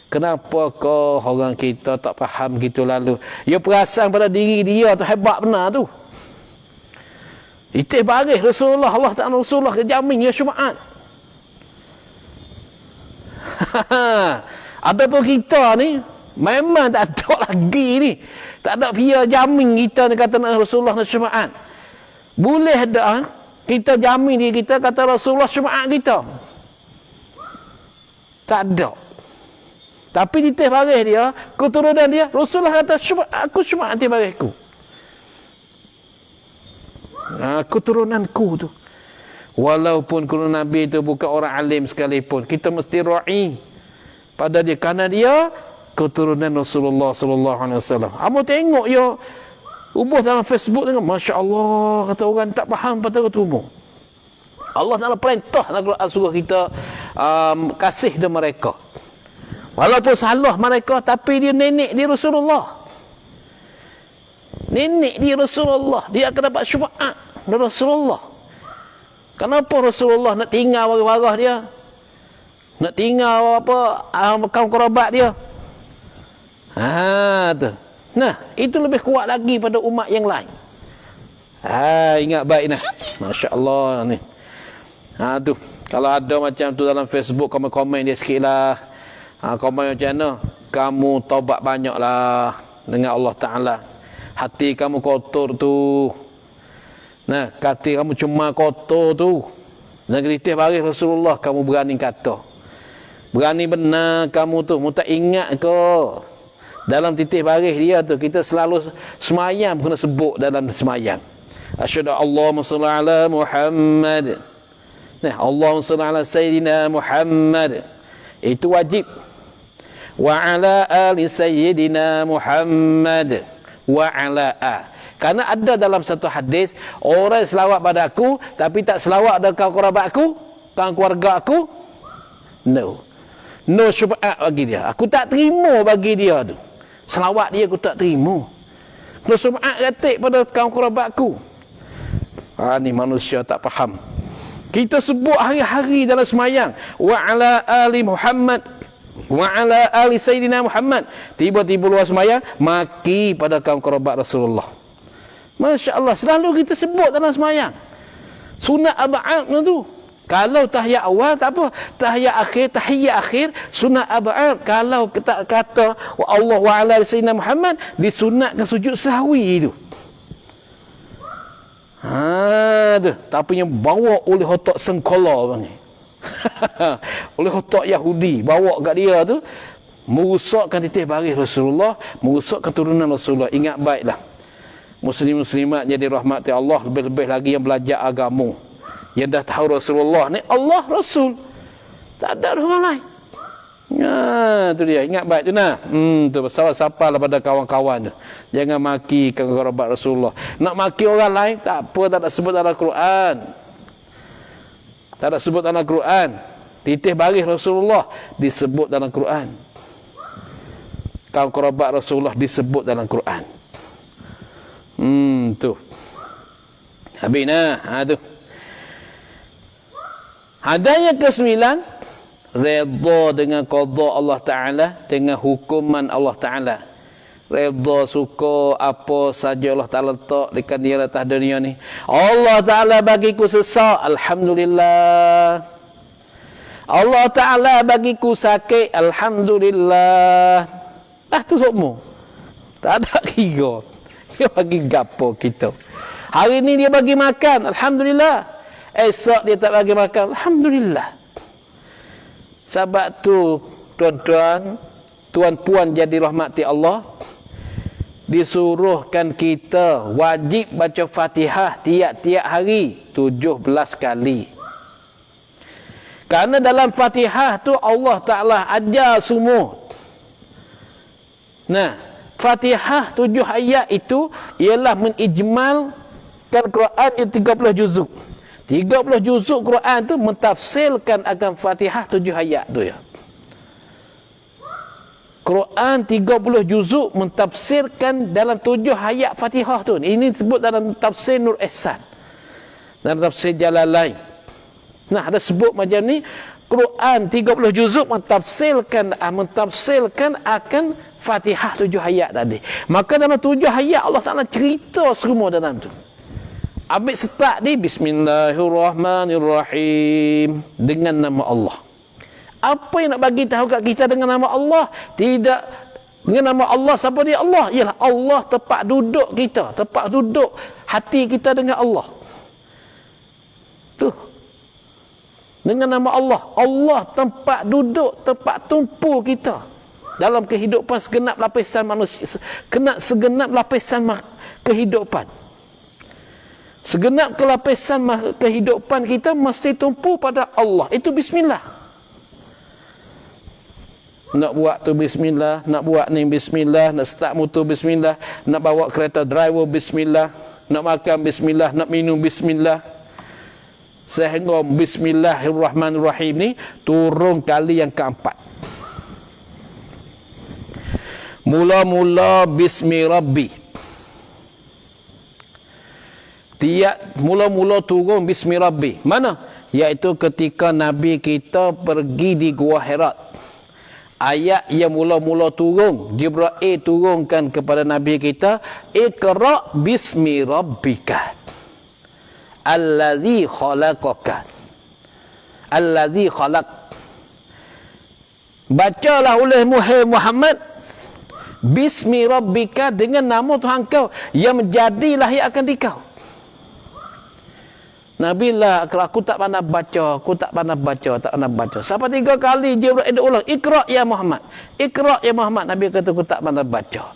Speaker 1: Kenapa kau orang kita tak faham gitu lalu? Dia perasan pada diri dia tu hebat benar tu. Itih baris Rasulullah, Allah Ta'ala Rasulullah jamin ya syumaat. Ada pun kita ni memang tak ada lagi ni. Tak ada pihak jamin kita ni kata Rasulullah nak syumaat. Boleh ada kita jamin diri kita kata Rasulullah syumaat kita. Tak ada. Tapi di teh baris dia, keturunan dia, Rasulullah kata aku syumaat di barisku. Keturunanku tu. Walaupun keturunan Nabi itu bukan orang alim sekalipun, kita mesti ra'i pada dia kerana dia keturunan Rasulullah sallallahu alaihi wasallam. Kamu tengok ya ubuh dalam Facebook tengok, masya-Allah, kata orang tak faham pada ketemu. Allah Taala perintah nak suruh kita kasih dia mereka. Walaupun salah mereka, tapi dia nenek dia Rasulullah. Nenek dia Rasulullah, dia akan dapat syafaat dari Rasulullah. Kenapa Rasulullah nak tinggal warah-warah dia? Nak tinggal apa kaum kerabat dia? Tu. Nah, itu lebih kuat lagi pada umat yang lain. Ingat baik nah. Masya-Allah ni. Tu. Kalau ada macam tu dalam Facebook, komen dia sikitlah. Komen macam mana? Kamu taubat banyaklah dengan Allah Ta'ala. Hati kamu kotor tu. Nah, hati kamu cuma kotor tu. Dan ketika baris Rasulullah kamu berani kata. Berani benar kamu tu. Mu tak ingat ke? Dalam titik baris dia tu kita selalu semayang kena sebut dalam semayang. Asyhadu Allahumma shalli ala Muhammad. Nah, Allahumma shalli ala Sayyidina Muhammad. Itu wajib. Wa ala ali Sayyidina Muhammad. Wa ala Karena ada dalam satu hadis, orang selawat pada aku tapi tak selawat pada kaum kerabat aku, kaum keluarga aku, no syafaat bagi dia. Aku tak terima bagi dia tu. Selawat dia aku tak terima. No syafaat katik pada kaum kerabat aku. Ni manusia tak faham. Kita sebut hari-hari dalam semayang, wa ala ali Muhammad, wa ala ali Sayyidina Muhammad. Tiba-tiba luar semayang maki pada kaum kerabat Rasulullah. Masya Allah, selalu kita sebut dalam semayang. Sunat ab'ad tu. Kalau tahiyat awal tak apa, tahiyat akhir sunat ab'ad. Kalau kita kata wa Allah wa ala Sayyidina Muhammad, disunatkan sujud sahwi tu. Tu. Tapi yang bawa oleh otak sengkola bang. Oleh otak Yahudi bawa kat dia tu, merusakkan titik baris Rasulullah, merusakkan turunan Rasulullah. Ingat baiklah, Muslim-muslimat jadi rahmati Allah, lebih-lebih lagi yang belajar agama, yang dah tahu Rasulullah ni Allah Rasul, tak ada orang lain. Tu dia, ingat baik tu nah. Tu sapalah pada kawan-kawan tu. Jangan maki kerabat Rasulullah. Nak maki orang lain tak apa, tak ada sebut dalam Quran. Tak ada sebut dalam Quran. Titih baris Rasulullah disebut dalam Quran. Kaum kerabat Rasulullah disebut dalam Quran. Tu. Habis tu. Hadanya ke-9, redha dengan qada Allah Ta'ala, dengan hukuman Allah Ta'ala. Redha suka apa saja Allah Ta'ala letak dekat dia atas dunia ni. Allah Ta'ala bagiku sesak, alhamdulillah. Allah Ta'ala bagiku sakit, alhamdulillah. Tu semua. Tak ada kira. Dia bagi gapo kita. Hari ni dia bagi makan, alhamdulillah. Esok dia tak bagi makan, alhamdulillah. Sebab tu tuan-tuan, tuan-puan jadi rahmati Allah, disuruhkan kita wajib baca Fatihah tiap-tiap hari 17 kali. Karena dalam Fatihah tu Allah Ta'ala ajar semua. Nah, Fatihah 7 ayat itu ialah menijmalkan Quran yang 30 juzuk. 30 juzuk Quran tu mentafsirkan akan Fatihah 7 ayat tu ya. Quran 30 juzuk mentafsirkan dalam 7 ayat Fatihah tu. Ini disebut dalam tafsir Nur Ihsan. Dalam tafsir Jalalain. Nah, ada sebut macam ni, Quran 30 juzuk mentafsirkan akan Fatihah 7 ayat tadi. Maka dalam 7 ayat Allah Ta'ala cerita semua dalam tu. Habis start ni Bismillahirrahmanirrahim, dengan nama Allah. Apa yang nak bagi tahu kat kita dengan nama Allah? Tidak dengan nama Allah. Siapa dia Allah? Ialah Allah tempat duduk kita, tempat duduk hati kita dengan Allah. Tu. Dengan nama Allah. Allah tempat duduk, tempat tumpu kita dalam kehidupan segenap lapisan manusia, segenap lapisan kehidupan. Segenap kelapisan kehidupan kita mesti tumpu pada Allah. Itu bismillah. Nak buat tu bismillah, nak buat ni bismillah, nak start motor bismillah, nak bawa kereta driver bismillah, nak makan bismillah, nak minum bismillah. Sehingga Bismillahirrahmanirrahim ni turun kali yang keempat. Mula-mula bismi rabbi. Tiap mula-mula turun bismi rabbi. Mana? Iaitu ketika Nabi kita pergi di Gua Hirat. Ayat yang mula-mula turun, Jibril turunkan kepada Nabi kita, Iqra' bismi rabbika allazi khalaqaka. Allazi khalaq. Bacalah oleh Muhammad bismi rabbika, dengan nama Tuhan kau yang menjadilah yang akan dikau. Nabi lah, aku tak pandai baca, tak pandai baca. Sampai 3 kali Jibril ada ulang, Iqra' ya Muhammad. Iqra' ya Muhammad. Nabi kata, aku tak pandai baca.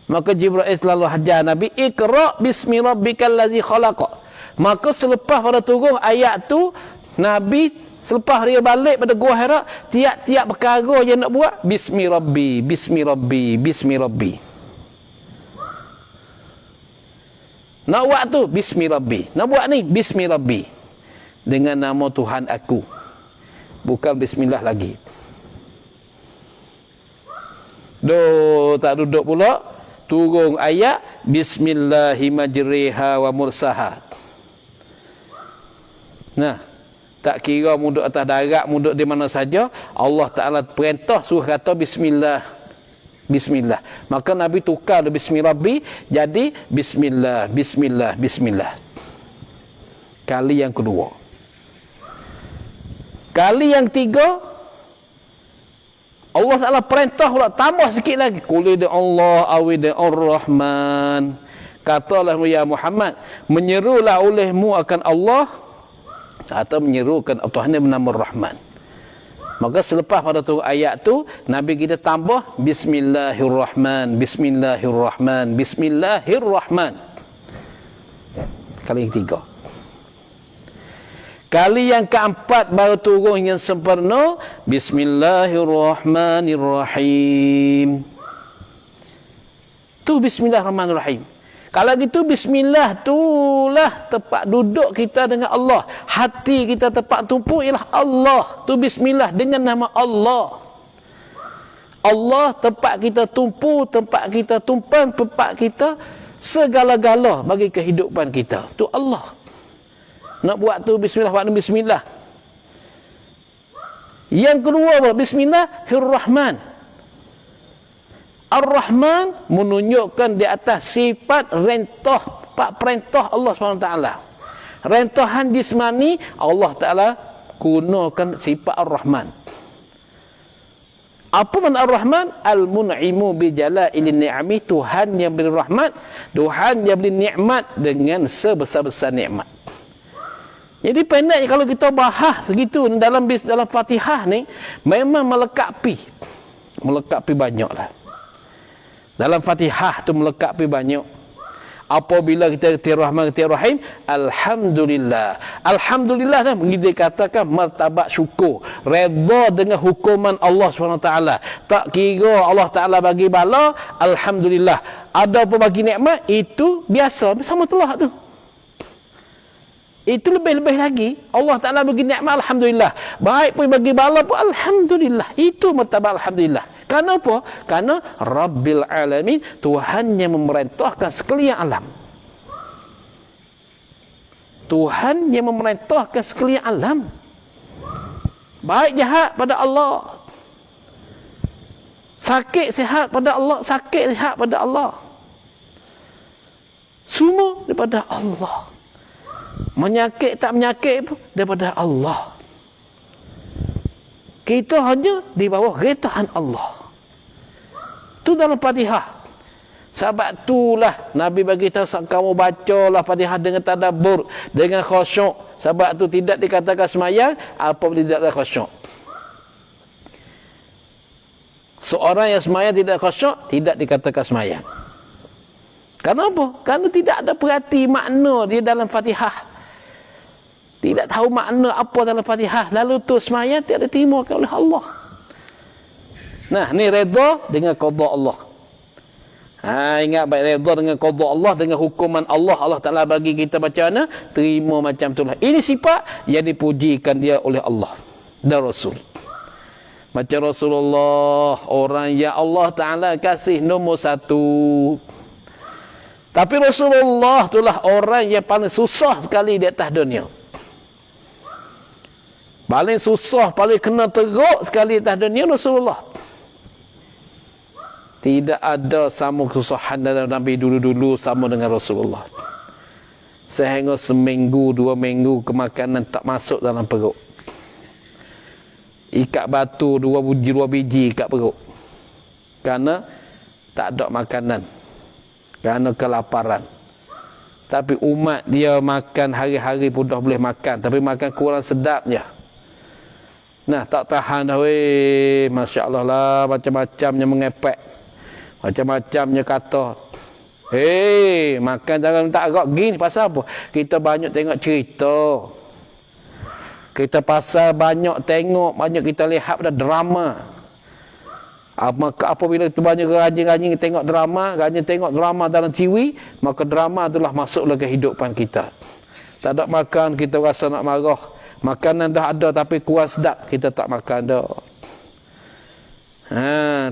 Speaker 1: Maka Jibril selalu hajar Nabi, Iqra' bismi rabbikal ladzi khalaqa. Maka selepas pada turun ayat tu, Nabi selepas dia balik pada Gua Hira, tiap-tiap perkara yang nak buat, bismi rabbi, bismi rabbi, bismi rabbi. Nak buat tu bismi rabbi, nak buat ni bismi rabbi, dengan nama Tuhan aku, bukan bismillah lagi. Tak duduk pula, turun ayat bismillahi majriha wa mursaha. Nah, tak kira muduk atas darat, muduk di mana saja, Allah Ta'ala perintah suruh kata bismillah. Bismillah. Maka Nabi tukar dari bismi rabbi jadi bismillah, bismillah, bismillah. Kali yang kedua. Kali yang tiga, Allah Ta'ala perintah pula, tambah sikit lagi. Qul Allah awid ar-Rahman. Katalah ya Muhammad, menyerulah olehmu akan Allah atau menyerukan Tuhan yang bernama Rahman. Maka selepas pada tu ayat tu, Nabi kita tambah Bismillahirrahman, Bismillahirrahman, Bismillahirrahman. Kali yang tiga. Kali yang keempat baru turun yang sempurna, Bismillahirrahmanirrahim. Tu Bismillahirrahmanirrahim. Kalau gitu bismillah itulah tempat duduk kita dengan Allah. Hati kita tempat tumpu ialah Allah. Tu bismillah dengan nama Allah. Allah tempat kita tumpu, tempat kita tumpang, tempat kita segala-gala bagi kehidupan kita. Tu Allah. Nak buat tu bismillah, buat bismillah. Yang kedua, Bismillahirrahman. Ar-Rahman menunjukkan di atas sifat rentah, perintah Allah SWT. Rentahan jismani, Allah Ta'ala gunakan sifat Ar-Rahman. Apa makna Ar-Rahman? Al-mun'imu bijala'ilin ni'ami. Tuhan yang beri rahmat, Tuhan yang beri nikmat dengan sebesar-besar nikmat. Jadi pendek kalau kita bahas begitu dalam Fatihah ni, memang melekapi banyaklah. Dalam Fatihah tu melekapi banyak. Apabila kita kata Rahman, kata Rahim, alhamdulillah. Alhamdulillah dah dikatakan martabat syukur, redha dengan hukuman Allah SWT. Tak kira Allah Taala bagi bala, alhamdulillah. Ada apa bagi nikmat, itu biasa, sama telah tu. Itu lebih-lebih lagi. Allah Ta'ala bagi nikmat, alhamdulillah. Baik pun bagi bala pun, alhamdulillah. Itu martabat alhamdulillah. Kerana apa? Kerana Rabbil Alamin, Tuhan yang memerintahkan sekalian alam. Tuhan yang memerintahkan sekalian alam. Baik jahat pada Allah. Sakit sihat pada Allah. Sakit sihat pada Allah. Semua daripada Allah. Menyakit tak menyakit pun daripada Allah. Kita hanya di bawah retahan Allah. Itu dalam Fatihah. Sebab itulah Nabi bagi tahu, kamu bacalah Fatihah dengan tadabbur, dengan khusyuk. Sebab itu tidak dikatakan semayang apabila tidak ada khusyuk. Seorang yang semayang tidak khusyuk tidak dikatakan semayang. Kenapa? Kerana tidak ada perhati makna dia dalam Fatihah. Tidak tahu makna apa dalam Fatihah. Lalu tu semayang tidak diterima oleh Allah. Nah, ni redha dengan qada Allah. Ingat baik, redha dengan qada Allah, dengan hukuman Allah. Allah Ta'ala bagi kita baca mana, terima macam itulah. Ini sifat yang dipujikan dia oleh Allah dan Rasul. Macam Rasulullah, orang yang Allah Ta'ala kasih nombor satu. Tapi Rasulullah itulah orang yang paling susah sekali di atas dunia. Paling susah, paling kena teruk sekali di atas dunia Rasulullah. Tidak ada sama kesusahan dalam Nabi dulu-dulu sama dengan Rasulullah. Sehingga seminggu, 2 minggu kemakanan tak masuk dalam perut. Ikat batu 2 biji ikat perut. Kerana tak ada makanan. Kerana kelaparan. Tapi umat dia makan hari-hari pun dah boleh makan. Tapi makan kurang sedap je. Nah, tak tahan dah weh. Masya Allah lah, macam-macamnya mengepek. Macam-macamnya kata. Makan jangan tak agak gini. Pasal apa? Kita banyak tengok cerita. Kita pasal banyak tengok, banyak kita lihat pada drama. Maka apabila kita banyak rajin-rajin tengok drama, rajin tengok drama dalam TV, maka drama itulah masuklah kehidupan kita. Tak ada makan, kita rasa nak marah. Makanan dah ada tapi kurang sedap, kita tak makan dah.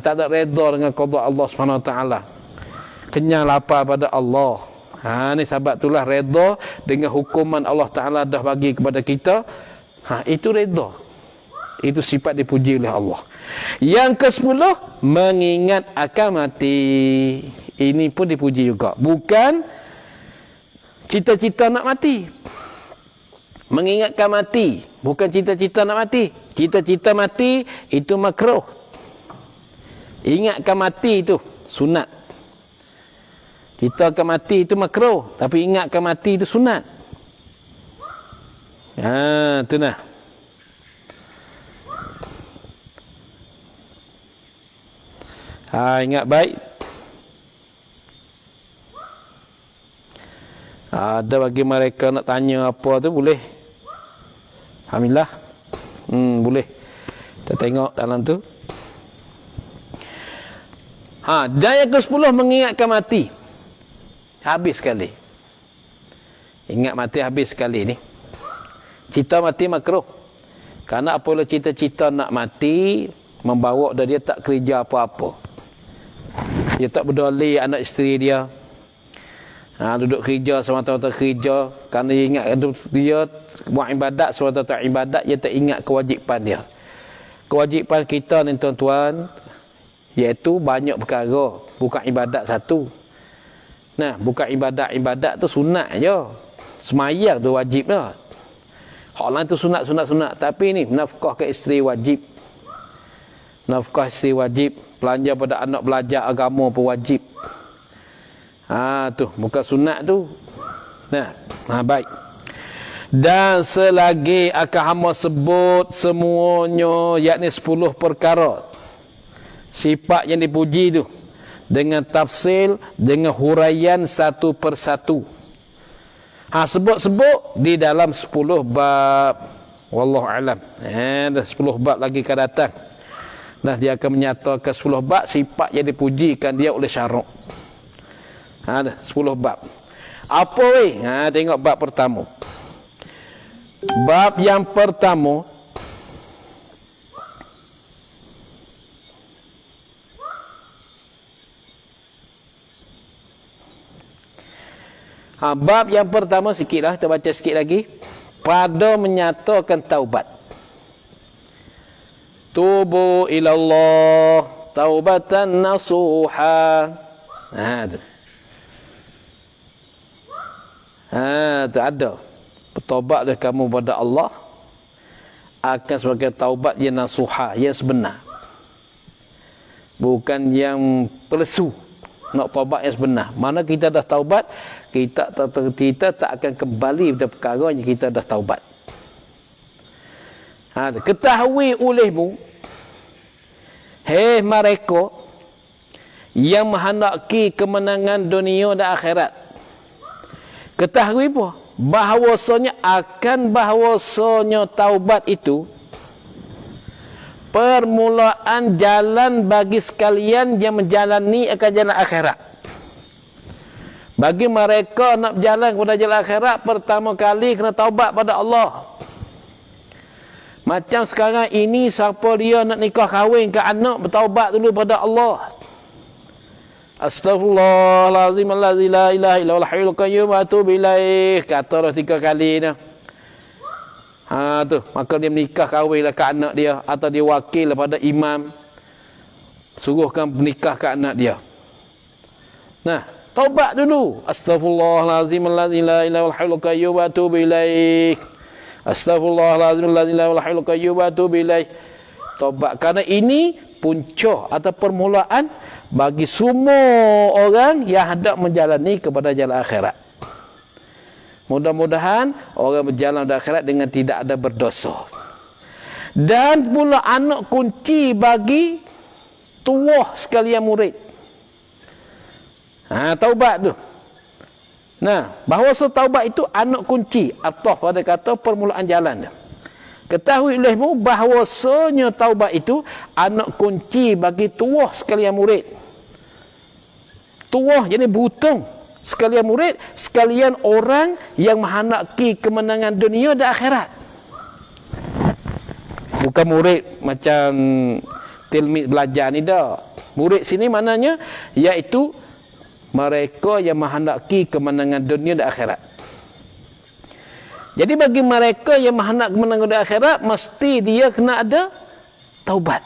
Speaker 1: Tak ada redha dengan qada Allah SWT. Kenyang lapar pada Allah. Ni sebab itulah redha dengan hukuman Allah Ta'ala dah bagi kepada kita. Itu redha. Itu sifat dipuji oleh Allah. Yang ke-10, mengingat akan mati. Ini pun dipuji juga. Bukan cita-cita nak mati. Mengingatkan mati. Bukan cita-cita nak mati. Cita-cita mati itu makruh. Ingatkan mati itu sunat. Cita akan mati itu makruh. Tapi ingatkan mati itu sunat. Itu nah. Ingat baik. Ada bagi mereka nak tanya apa tu boleh. Alhamdulillah. Boleh. Kita tengok dalam tu. Dan yang ke-10, mengingatkan mati. Habis sekali. Ingat mati habis sekali ni. Cita mati makruh. Kerana apabila cita-cita nak mati, membawa dia tak kerja apa-apa. Dia tak berdoli anak isteri dia. Duduk kerja semata-mata kerja. Kerana dia ingat dia buat ibadat semata-mata ibadat, dia tak ingat kewajipan dia. Kewajipan kita ni tuan-tuan, iaitu banyak perkara, bukan ibadat satu. Nah, bukan ibadat tu sunat je. Semayang tu wajib dah. Hak lain tu sunat. Tapi ni nafkah ke isteri wajib. Nafkah isteri wajib. Belanja pada anak belajar agama pun wajib. Tu bukan sunat tu. Nah, baik. Dan selagi akan hamba sebut semuanya, yakni 10 perkara. Sifat yang dipuji tu. dengan tafsil, dengan huraian satu persatu. Sebut-sebut di dalam 10 bab. Wallahu alam. Dah 10 bab lagi akan datang. Nah, dia akan menyatakan 10 bab sifat yang dipujikan dia oleh syarak. Dah 10 bab. Apa weh? Tengok bab pertama. Bab yang pertama, bab yang pertama sikitlah, kita baca sikit lagi. Pada menyatakan taubat. Tubu ilallah taubatan nasuha. Tu. Tu ada. Bertaubatlah kamu pada Allah akan sebagai taubat yang nasuha, yang sebenar. Bukan yang palsu. Nak taubat yang sebenar. Mana kita dah taubat, kita tak akan kembali pada perkara yang kita dah taubat. Ketahui olehmu, hei mereka yang menghendaki kemenangan dunia dan akhirat, ketahui apa? Bahawasanya taubat itu permulaan jalan bagi sekalian yang menjalani akan jalan akhirat. Bagi mereka nak berjalan kepada jalan akhirat, pertama kali kena taubat pada Allah. Macam sekarang ini, siapa dia nak nikah kahwin ke anak, bertaubat dulu pada Allah. Astaghfirullahalazim allazi la ilaha illa huwal hayyul qayyum wa atubu ilaih. Kata dah 3 kali dah. Tu, maka dia menikah kahwinlah ke anak dia, atau dia wakil pada imam, suruhkan menikah ke anak dia. Nah, taubat dulu. Astaghfirullahalazim allazi la ilaha illa huwal hayyul qayyum wa atubu ilaih. Astaghfirullahalazim allazi la ilaha illa huwal hayyul qayyum wa atubu ilaih. Taubat, kerana ini punca atau permulaan bagi semua orang yang hendak menjalani kepada jalan akhirat. Mudah-mudahan orang berjalan di akhirat dengan tidak ada berdosa. Dan pula anak kunci bagi tuah sekalian murid. Taubat tu. Nah, bahawa taubat itu anak kunci atau pada kata permulaan jalan dia. Ketahui olehmu bahawasanya taubat itu anak kunci bagi tuah sekalian murid. Tuah jadi butung sekalian murid, sekalian orang yang menghendaki kemenangan dunia dan akhirat. Bukan murid macam tilmid belajar ni dah. Murid sini maknanya iaitu mereka yang menghendaki kemenangan dunia dan akhirat. Jadi bagi mereka yang menghendaki kemenangan dunia dan akhirat, mesti dia kena ada taubat.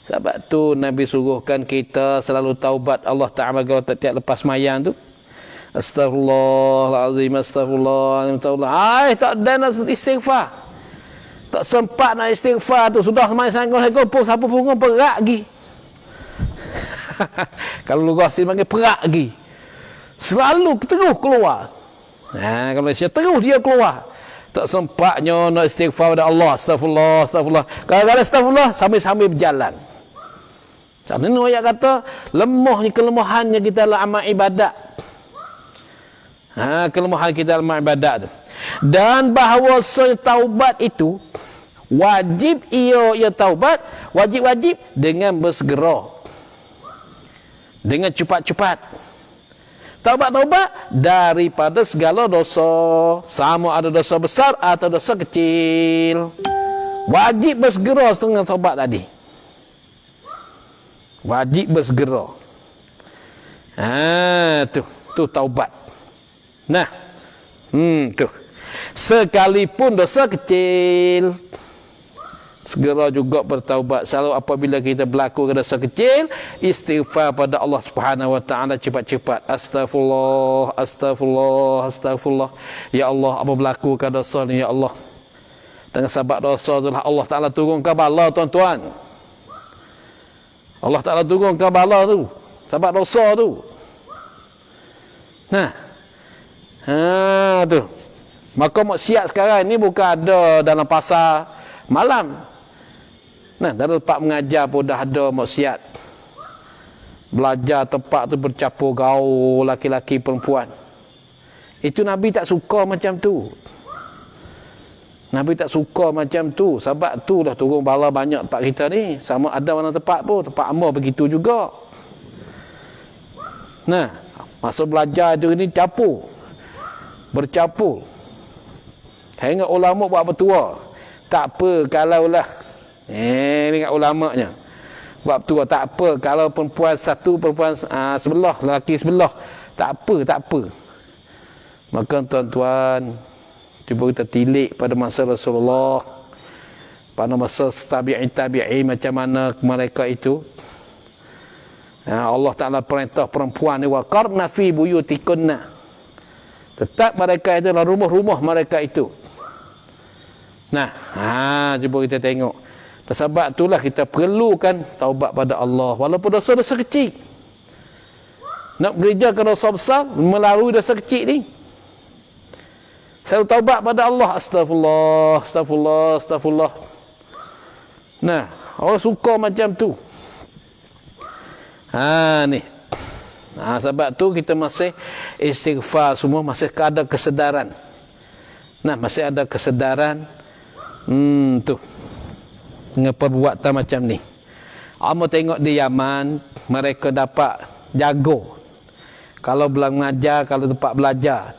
Speaker 1: Sebab tu Nabi suruhkan kita selalu taubat Allah Ta'ala tiap lepas mayang tu. Astaghfirullahalazim, astaghfirullahalazim. Tak ada nak istighfar. Tak sempat nak istighfar tu. Sudah semai sanggup sapu pungung perak lagi. Kalau lu ghasil panggil perak lagi. Selalu terus keluar. Kalau Malaysia terus dia keluar. Tak sempatnya nak istighfar pada Allah. Astagfirullah, astagfirullah. Kadang-kadang astagfirullah sambil-sambil berjalan. Macam mana ayat kata lemahnya kelemahannya kita dalam amal ibadat. Kelemahan kita dalam amal ibadat tu. Dan bahawa taubat itu wajib ia taubat, wajib dengan bersegera. Dengan cepat-cepat. Taubat daripada segala dosa, sama ada dosa besar atau dosa kecil. Wajib bersegera dengan taubat tadi. Wajib bersegera. Tu taubat. Nah, tu. Sekalipun dosa kecil, segera juga bertaubat. Selalu apabila kita berlaku dosa kecil, istighfar pada Allah Subhanahu wa taala cepat-cepat. Astagfirullah, astagfirullah, astagfirullah. Ya Allah, apa berlaku ke dosa ni ya Allah? Dengan sebab dosa itulah Allah Taala turunkan bala, tuan-tuan. Allah Ta'ala turunkan bala tu sebab dosa tu. Tu. Maka maksiat sekarang ni bukan ada dalam pasar malam. Dalam tempat mengajar pun dah ada maksiat. belajar tempat tu bercampur gaul laki-laki perempuan. Itu Nabi tak suka macam tu. Nabi tak suka macam tu. Sebab tu dah turun bala banyak tempat kita ni. Sama ada mana tempat pun. Tempat amal begitu juga. Nah, masa belajar tu ni campur. Bercampur. Hingga ulama buat bertua. Tak apa kalau lah. Ni kat ulamanya. Buat bertua tak apa. Kalau perempuan satu, perempuan sebelah, lelaki sebelah. Tak apa. Maka tuan-tuan, cuba kita tilik pada masa Rasulullah, pada masa tabi'i macam mana mereka itu. Allah Ta'ala perintah perempuan ni, waqarna fi buyutikunna. Tetap mereka itu dalam rumah-rumah mereka itu. Nah, cuba kita tengok. Sebab itulah kita perlukan taubat pada Allah walaupun dosa-dosa kecil. Nak gereja ke dosa besar melalui dosa kecil ni. Selalu taubat pada Allah. Astagfirullah. Nah, orang suka macam tu. Ni. Sebab tu kita masih istighfar semua, masih ada kesedaran. Nah, masih ada kesedaran. Tu. Dengan perbuatan macam ni. Amo tengok di Yaman, mereka dapat jago. Kalau belum mengajar, kalau tempat belajar.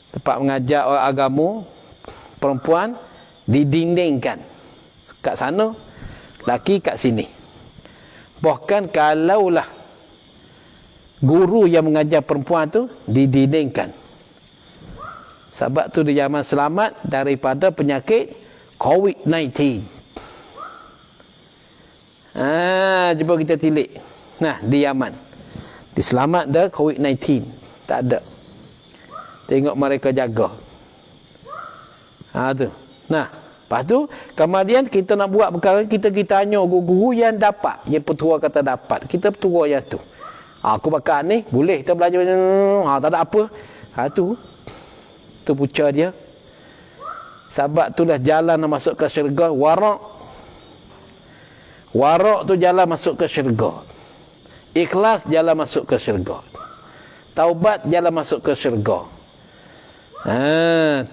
Speaker 1: Tempat mengajar orang agama, perempuan didindingkan kat sana, laki kat sini. Bahkan kalaulah guru yang mengajar perempuan tu didindingkan. Sebab tu di zaman selamat daripada penyakit COVID-19. Cuba kita tilik. Nah, di Yaman diselamat dah COVID-19. Tak ada. Tengok mereka jaga. Tu. Nah, lepas tu kemudian kita nak buat perkara, kita tanya guru-guru yang dapat, yang petua kata dapat. Kita petua yang tu. Aku bakal ni, boleh kita belajar. Tak ada apa. Tu puca dia. Sebab itulah jalan nak masuk ke syurga, warak. Warak tu jalan masuk ke syurga. Ikhlas jalan masuk ke syurga. Taubat jalan masuk ke syurga. Nah,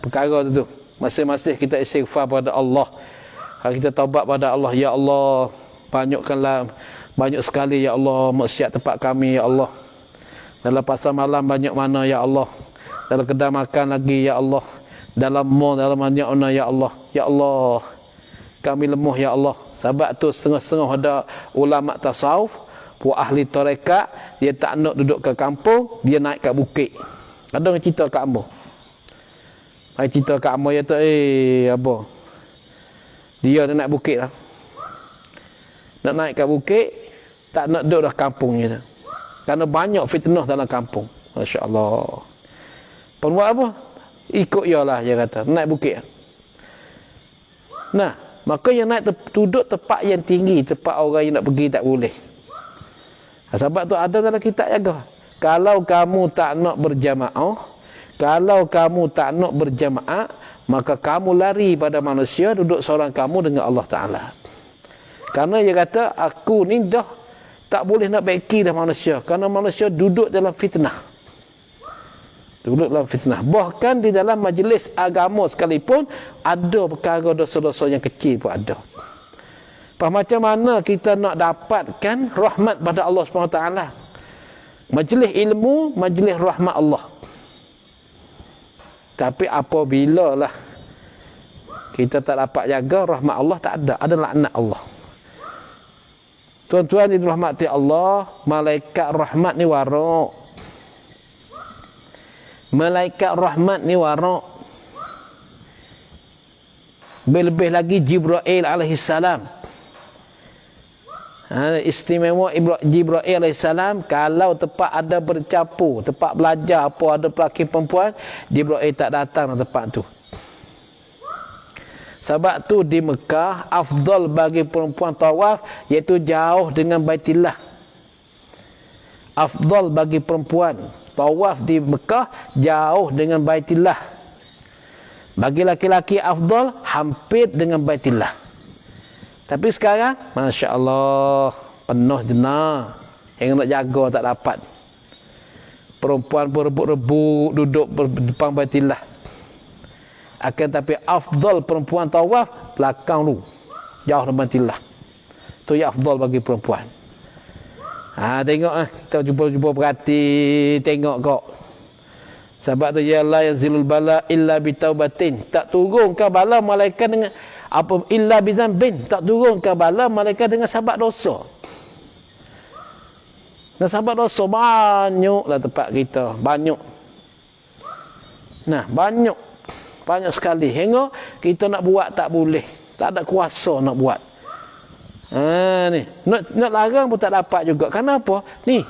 Speaker 1: perkara tu. Masing-masing kita istighfar pada Allah. Kita taubat pada Allah. Ya Allah, banyak sekali ya Allah maksiat tempat kami ya Allah. Dalam pasar malam banyak mana ya Allah. Dalam kedai makan lagi ya Allah. Dalam mall, dalam banyak mana ya Allah. Ya Allah, kami lemah ya Allah. Sebab tu setengah-setengah ada ulama tasawuf, puak ahli tarekat, dia tak nak duduk ke kampung, dia naik kat bukit. Ada yang cerita kat Ambo. Cerita kat Ambo ya tu, apa? Dia nak naik bukit lah. Nak naik kat bukit, tak nak duduk dah kampungnya tu. Kerana banyak fitnah dalam kampung. Masya Allah. Perbuat apa? Ikut ya lah, dia kata. Naik bukit. Nah, maka yang naik duduk tempat yang tinggi, tempat orang yang nak pergi tak boleh. Sebab tu ada dalam kitab jaga. Kalau kamu tak nak berjamaah, maka kamu lari pada manusia, duduk seorang kamu dengan Allah Ta'ala. Kerana dia kata, aku ni dah tak boleh nak baiki dah manusia. Kerana manusia duduk dalam fitnah. Bahkan di dalam majlis agama sekalipun, ada perkara dosa-dosa yang kecil pun ada. Macam mana kita nak dapatkan rahmat pada Allah SWT? Majlis ilmu, majlis rahmat Allah. Tapi apabila lah kita tak dapat jaga, rahmat Allah tak ada. Ada laknat Allah. Tuan-tuan yang dirahmati Allah, malaikat rahmat ni warak. Malaikat rahmat ni warak. Lebih lagi Jibril alaihissalam. Istimewa Jibril alaihissalam, kalau tempat ada bercampur, tempat belajar apa ada lelaki perempuan, Jibril tak datang ke tempat tu. Sebab tu di Mekah afdal bagi perempuan tawaf iaitu jauh dengan Baitillah. Afdal bagi perempuan tawaf di Mekah jauh dengan Baitillah. Bagi laki-laki afdal hampir dengan Baitillah. Tapi sekarang, Masya Allah, Penuh jenar. Yang nak jaga tak dapat. Perempuan berebut-rebut duduk depan Baitillah. Akan tapi afdal perempuan tawaf belakang tu. Jauh dari Baitillah. Tu yang afdal bagi perempuan. Tengok kita jumpa berhati tengok kok. Sebab tu ya la yazilul bala illa bitaubatin. Tak turunkan bala malaikat dengan apa illa bizambin. Tak turunkan bala malaikat dengan sebab dosa. Dan sebab dosa banyaklah tempat kita, banyak. Nah, banyak sekali. Hingga kita nak buat tak boleh. Tak ada kuasa nak buat. Ni nak larang pun tak dapat juga. Kenapa? Ni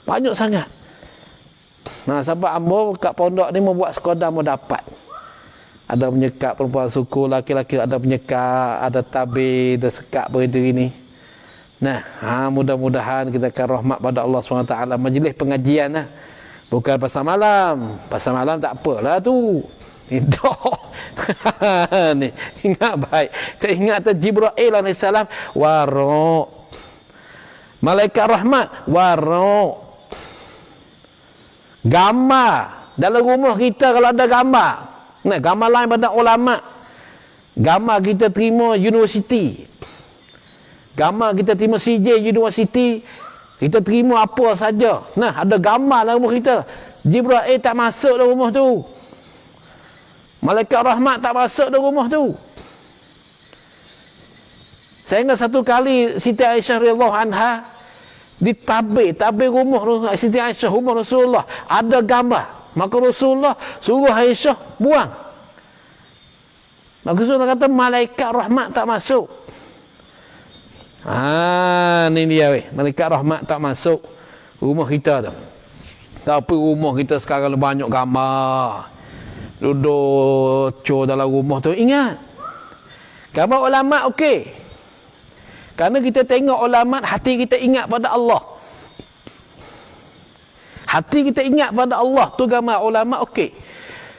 Speaker 1: banyak sangat. Nah, sebab ambo kat pondok ni membuat sekadar mau dapat. Ada menyekat perempuan suku, laki-laki ada menyekat, ada tabir, ada sekat begitu ini. Nah, mudah-mudahan kita akan rahmat pada Allah SWT. Majlis pengajian lah. Bukan pasal malam. Pasal malam tak apalah tu. Ni ingat baik. Kita ingat Jibril AS warok. Malaikat rahmat warok. Gambar dalam rumah kita kalau ada gambar. Nah, gambar lain pada ulama. Gambar kita terima universiti. Gambar kita terima CJ University. Kita terima apa saja. Nah, ada gambar dalam rumah kita. Jibril tak masuk dalam rumah tu. Malaikat rahmat tak masuk dalam rumah tu. Saya ingat satu kali Siti Aisyah radhiyallahu anha ditabir rumah Siti Aisyah, rumah Rasulullah ada gambar. Maka Rasulullah suruh Aisyah buang. Maka Rasulullah kata malaikat rahmat tak masuk. Ni dia weh. Malaikat rahmat tak masuk rumah kita tu. Tapi rumah kita sekarang banyak gambar. Duduk dalam rumah tu. Ingat. Gambar ulama okey. Kerana kita tengok ulama, hati kita ingat pada Allah. Hati kita ingat pada Allah. Tu gambar ulama okey.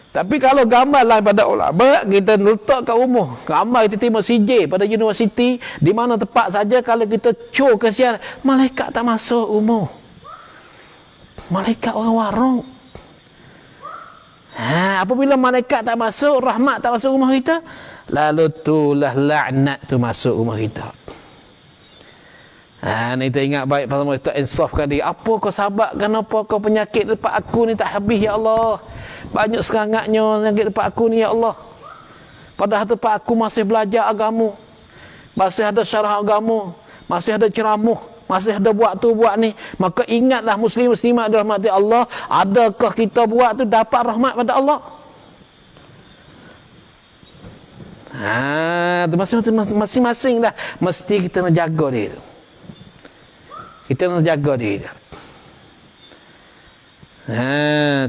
Speaker 1: Tapi kalau gambar lain pada ulama, kita letak kat rumah. Gambar kita terima CJ pada universiti, di mana tempat saja kalau kita cur kesian, malaikat tak masuk rumah. Malaikat orang warung. Apabila malaikat tak masuk, rahmat tak masuk rumah kita, lalu itulah laknat tu masuk rumah kita. Ni kita ingat baik pasal kita insafkan diri. Apa kau sababkan apa kau penyakit depan aku ni tak habis ya Allah. Banyak serangatnya penyakit depan aku ni ya Allah. Padahal tempat aku masih belajar agama. Masih ada syarah agama. Masih ada ceramah. Masih ada buat tu buat ni. Maka ingatlah muslim-muslimat dirahmati Allah. Adakah kita buat tu dapat rahmat pada Allah? Masing-masing dah. Mesti kita nak jaga dia. Kita nak jaga dia.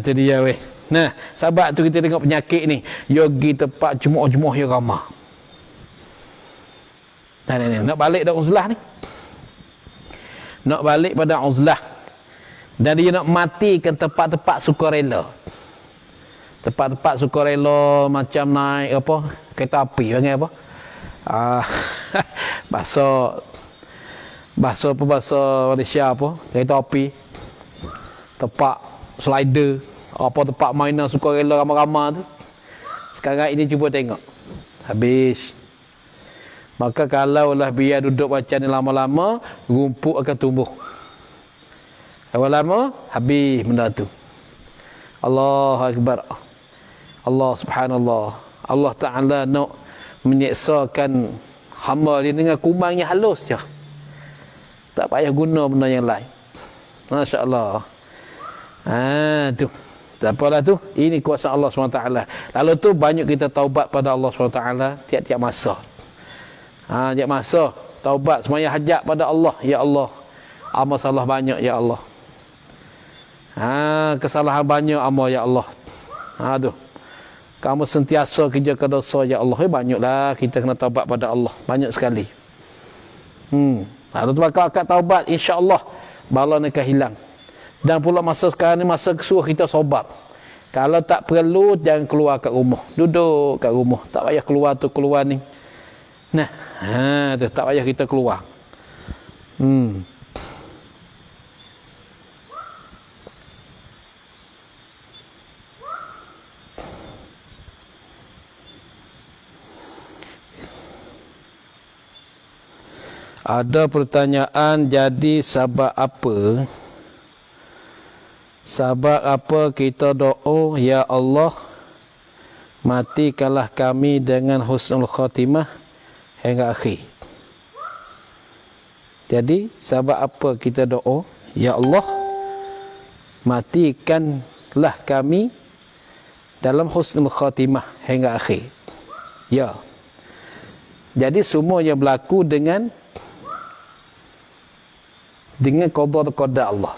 Speaker 1: Tu dia weh. Nah, sebab tu kita tengok penyakit ni. Yogi tempat jumuah-jumuah yang ramah. Ni. Nak balik dah uzlah ni. Nak balik pada uzlah. Dan dia nak matikan tempat-tempat sukarela. Tempat-tempat sukarela macam naik apa? Kereta api panggil apa? Bahasa Malaysia apa? Kereta api. Tempat slider. Apa tempat mainan sukarela ramai-ramai tu. Sekarang ini cuba tengok. Habis. Maka kalaulah biar duduk macam ni lama-lama, rumput akan tumbuh. Lama-lama, habis benda tu. Allahu Akbar. Allah subhanallah. Allah Ta'ala nak menyeksakan hamba dia dengan kuman yang halus je. Tak payah guna benda yang lain. Masya Allah. Tu. Tak apalah tu. Ini kuasa Allah SWT. Lalu tu banyak kita taubat pada Allah SWT tiap-tiap masa. Tiap masa taubat semaya hajat pada Allah. Ya Allah, masalah banyak ya Allah. Kesalahan banyak ya Allah. Tu. Kamu sentiasa kerjakan dosa ya Allah. Banyaklah kita kena taubat pada Allah. Banyak sekali. Lalu tu bakal akad taubat, insya-Allah bala ni akan hilang. Dan pula masa sekarang ni masa kesuruh kita sobat. Kalau tak perlu jangan keluar kat rumah. Duduk kat rumah. Tak payah keluar tu keluar ni. Nah, tu tak payah kita keluar. Ada pertanyaan, jadi sebab apa kita doa, ya Allah matikanlah kami dengan husnul khatimah hingga akhir. Jadi sebab apa kita doa, ya Allah matikanlah kami dalam husnul khatimah hingga akhir. Ya. Jadi semua yang berlaku dengan qada dan qadar Allah.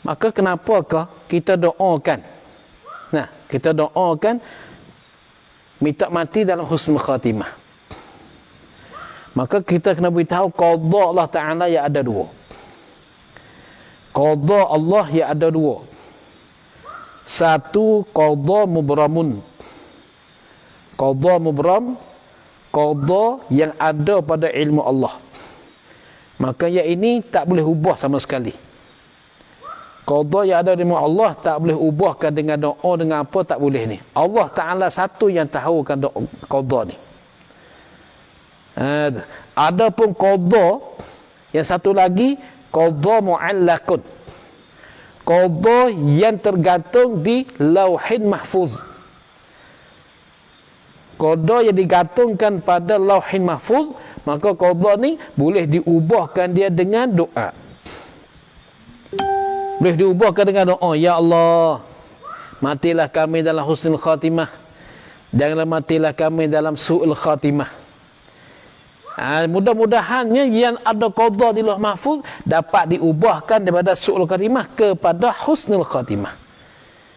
Speaker 1: Maka kenapakah kita doakan? Nah, kita doakan minta mati dalam husnul khatimah. Maka kita kena beritahu qada Allah Ta'ala yang ada dua. Qada Allah yang ada dua. Satu, qada mubramun. Qada mubram, qada yang ada pada ilmu Allah. Maka yang ini tak boleh ubah sama sekali. Qada yang ada di ilmu Allah tak boleh ubahkan dengan doa, dengan apa, tak boleh ni. Allah Ta'ala satu yang tahu kan qada ni. Ada pun qada yang satu lagi, qada mu'allaqun. Qada yang tergantung di lauhin mahfuz. Qada yang digantungkan pada lauhin mahfuz, maka qada ni boleh diubahkan dia dengan doa. Boleh diubahkan dengan doa, ya Allah matilah kami dalam husnul khatimah, janganlah matilah kami dalam su'ul khatimah. Mudah-mudahannya yang ada qada di lauh mahfuz dapat diubahkan daripada su'ul khatimah kepada husnul khatimah.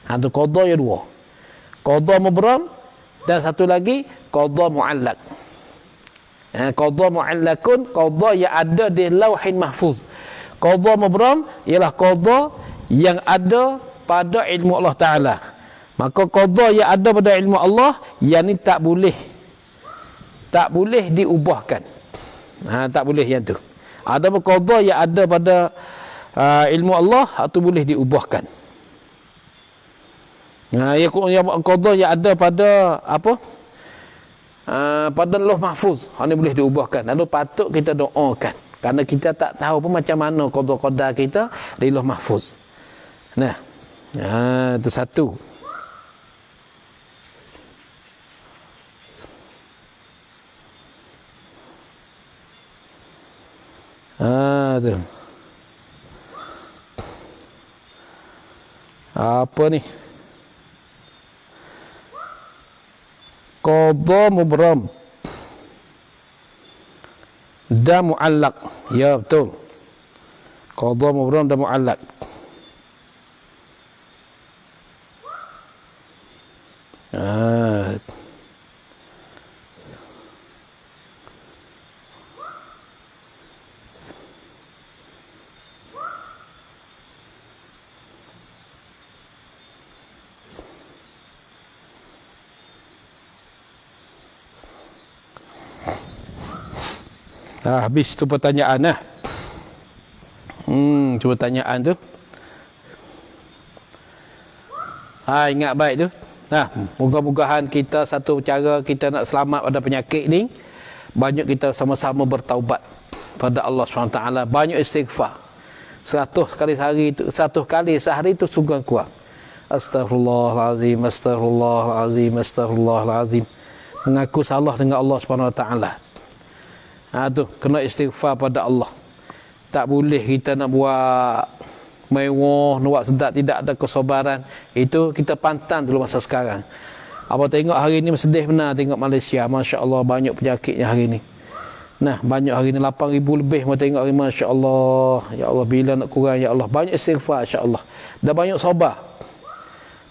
Speaker 1: Itu qada yang dua, qada mubram, dan satu lagi qada mu'allaq. Qada mu'allaqun, qada yang ada di lauhin mahfuz. Qada mubram ialah qada yang ada pada ilmu Allah Ta'ala. Maka qada yang ada pada ilmu Allah, yang ni tak boleh diubahkan. Tak boleh yang tu. Ada qada yang ada pada ilmu Allah, itu boleh diubahkan. Qada yang ada pada apa? Pada lauh mahfuz, ini boleh diubahkan. Lalu patut kita doakan, kerana kita tak tahu pun macam mana qada-qada kita di lauh mahfuz. Nah, itu satu. Tu. Apa ni? Qada mubram dan mu'allaq. Ya, betul. Qada mubram dan mu'allaq. Habis tu pertanyaan lah. Tu pertanyaan tu. Ingat baik tu. Moga-mogahan kita satu cara kita nak selamat pada penyakit ni, banyak kita sama-sama bertaubat pada Allah SWT. Banyak istighfar. 100 kali sehari tu, 100 kali sehari tu sungguh kuat. Astaghfirullahalazim, astaghfirullahalazim, astaghfirullahalazim. Mengaku salah dengan Allah SWT. Tu kena istighfar pada Allah. Tak boleh kita nak buat mewah, nak buat sedap, tidak ada kesabaran. Itu kita pantang dulu masa sekarang. Apa tengok hari ni sedih benar tengok Malaysia. Masya Allah banyak penyakitnya hari ni. Nah, banyak hari ni 8,000 lebih mau tengok hari, Masya Allah. Ya Allah, bila nak kurang, ya Allah. Banyak istighfar, Insya Allah. Dan banyak sabar.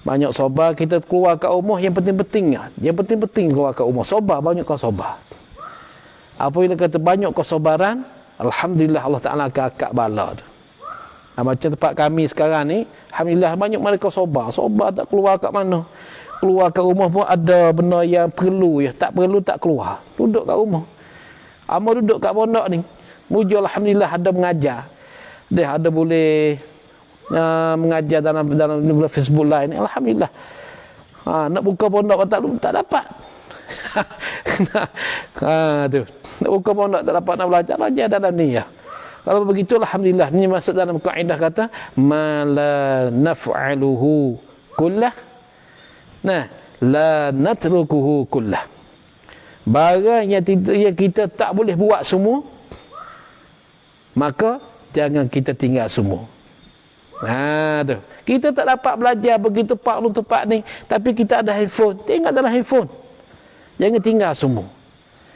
Speaker 1: Banyak sabar, kita keluar kat rumah yang penting-penting. Yang penting-penting keluar kat rumah. Sabar, banyak kau sabar. Apabila kata banyak kesabaran, alhamdulillah Allah Ta'ala akan angkat bala tu. Macam tempat kami sekarang ni, alhamdulillah banyak mereka sabar. Sabar tak keluar kat mana. Keluar kat rumah pun ada benda yang perlu, ya. Tak perlu tak keluar. Duduk kat rumah. Amal duduk kat pondok ni. Muji alhamdulillah ada mengajar. Dia ada boleh mengajar dalam Facebook lain. Alhamdulillah. Nak buka pondok tak dapat. Tu. Bukan mau nak tak dapat nak belajar dalam niyah. Kalau begitu alhamdulillah, ini masuk dalam kaedah kata mala naf'aluhu kullah. Nah, la natrukuhu kullah. Barang yang kita tak boleh buat semua, maka jangan kita tinggal semua. Tu. Kita tak dapat belajar begitu tempat ni, tapi kita ada handphone, tinggal dalam handphone. Jangan tinggal semua.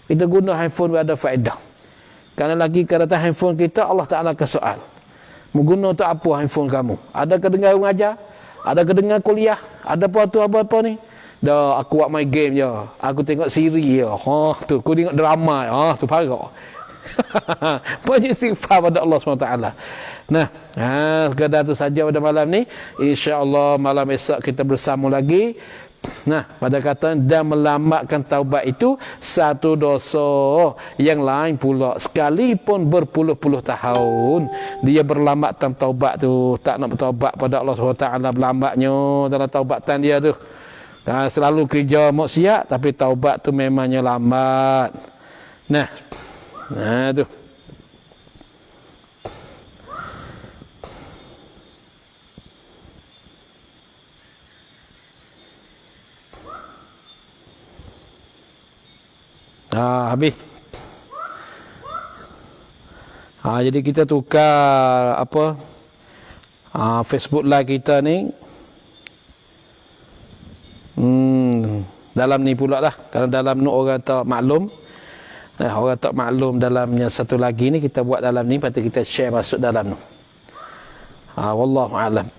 Speaker 1: Kita guna handphone ada faedah. Kerana lagi kerana handphone kita, Allah Ta'ala akan soal. Mengguna untuk apa handphone kamu? Adakah dengar mengajar? Adakah dengar kuliah? Ada apa ni? Dah, aku buat main game je. Aku tengok siri je. Tu, aku tengok drama. Tu parah. Banyak istighfar pada Allah SWT. Nah, sekadar tu saja pada malam ni. InsyaAllah malam esok kita bersama lagi. Nah, pada kata dan melamatkan taubat itu satu dosa yang lain pula, sekalipun berpuluh-puluh tahun dia berlamatan taubat tu, tak nak bertaubat pada Allah SWT, berlambatnya dalam taubatan dia tu. Selalu kerja maksiat tapi taubat tu memangnya lambat. Nah tu. Habis. Jadi kita tukar apa? Facebook live kita ni. Dalam ni pula lah. Kerana dalam ni orang tak maklum. Orang tak maklum dalamnya satu lagi ni, kita buat dalam ni, lepas tu kita share masuk dalam ni. Wallahu a'lam.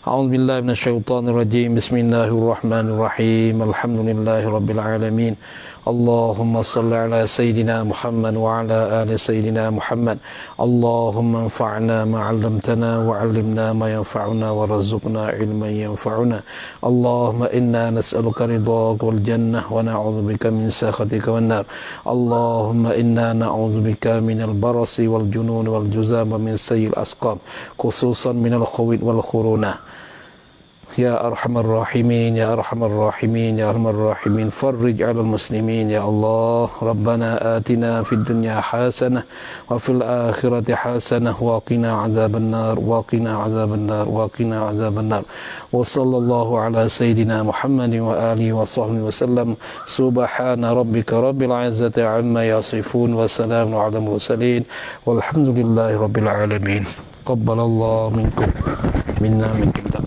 Speaker 1: A'udzu billahi minasyaitonir rajim. Bismillahirrahmanirrahim. Alhamdulillahirabbil alamin. Allahumma salli ala sayyidina Muhammad wa ala ali sayyidina Muhammad. Allahumma anfa'na ma 'allamtana wa 'allimna ma yanfa'una wa rzuqna ilman yanfa'una. Allahumma inna nas'aluka ridhaka wal jannah wa na'udzubika min sakhatika wan nar. Allahumma inna na'udzubika minal barasi wal junun wal juzam wa min sayyi'il asqam, khususan minal khawid wal khurunah. Ya arhamar rahimin, ya arhamar rahimin, ya arhamar rahimin, farrij 'alal muslimin ya Allah. Rabbana atina fid dunya hasanah wa fil akhirati hasanah wa qina 'adzaban nar, wa qina 'adzaban nar, wa qina 'adzaban nar. Wa sallallahu ala sayidina Muhammadin wa alihi wa sahbihi wasallam. Subhana rabbika rabbil 'izzati 'amma yasifun wa salamun 'alal mursalin walhamdulillahi rabbil alamin. Qabbalallahu minkum minna minkum.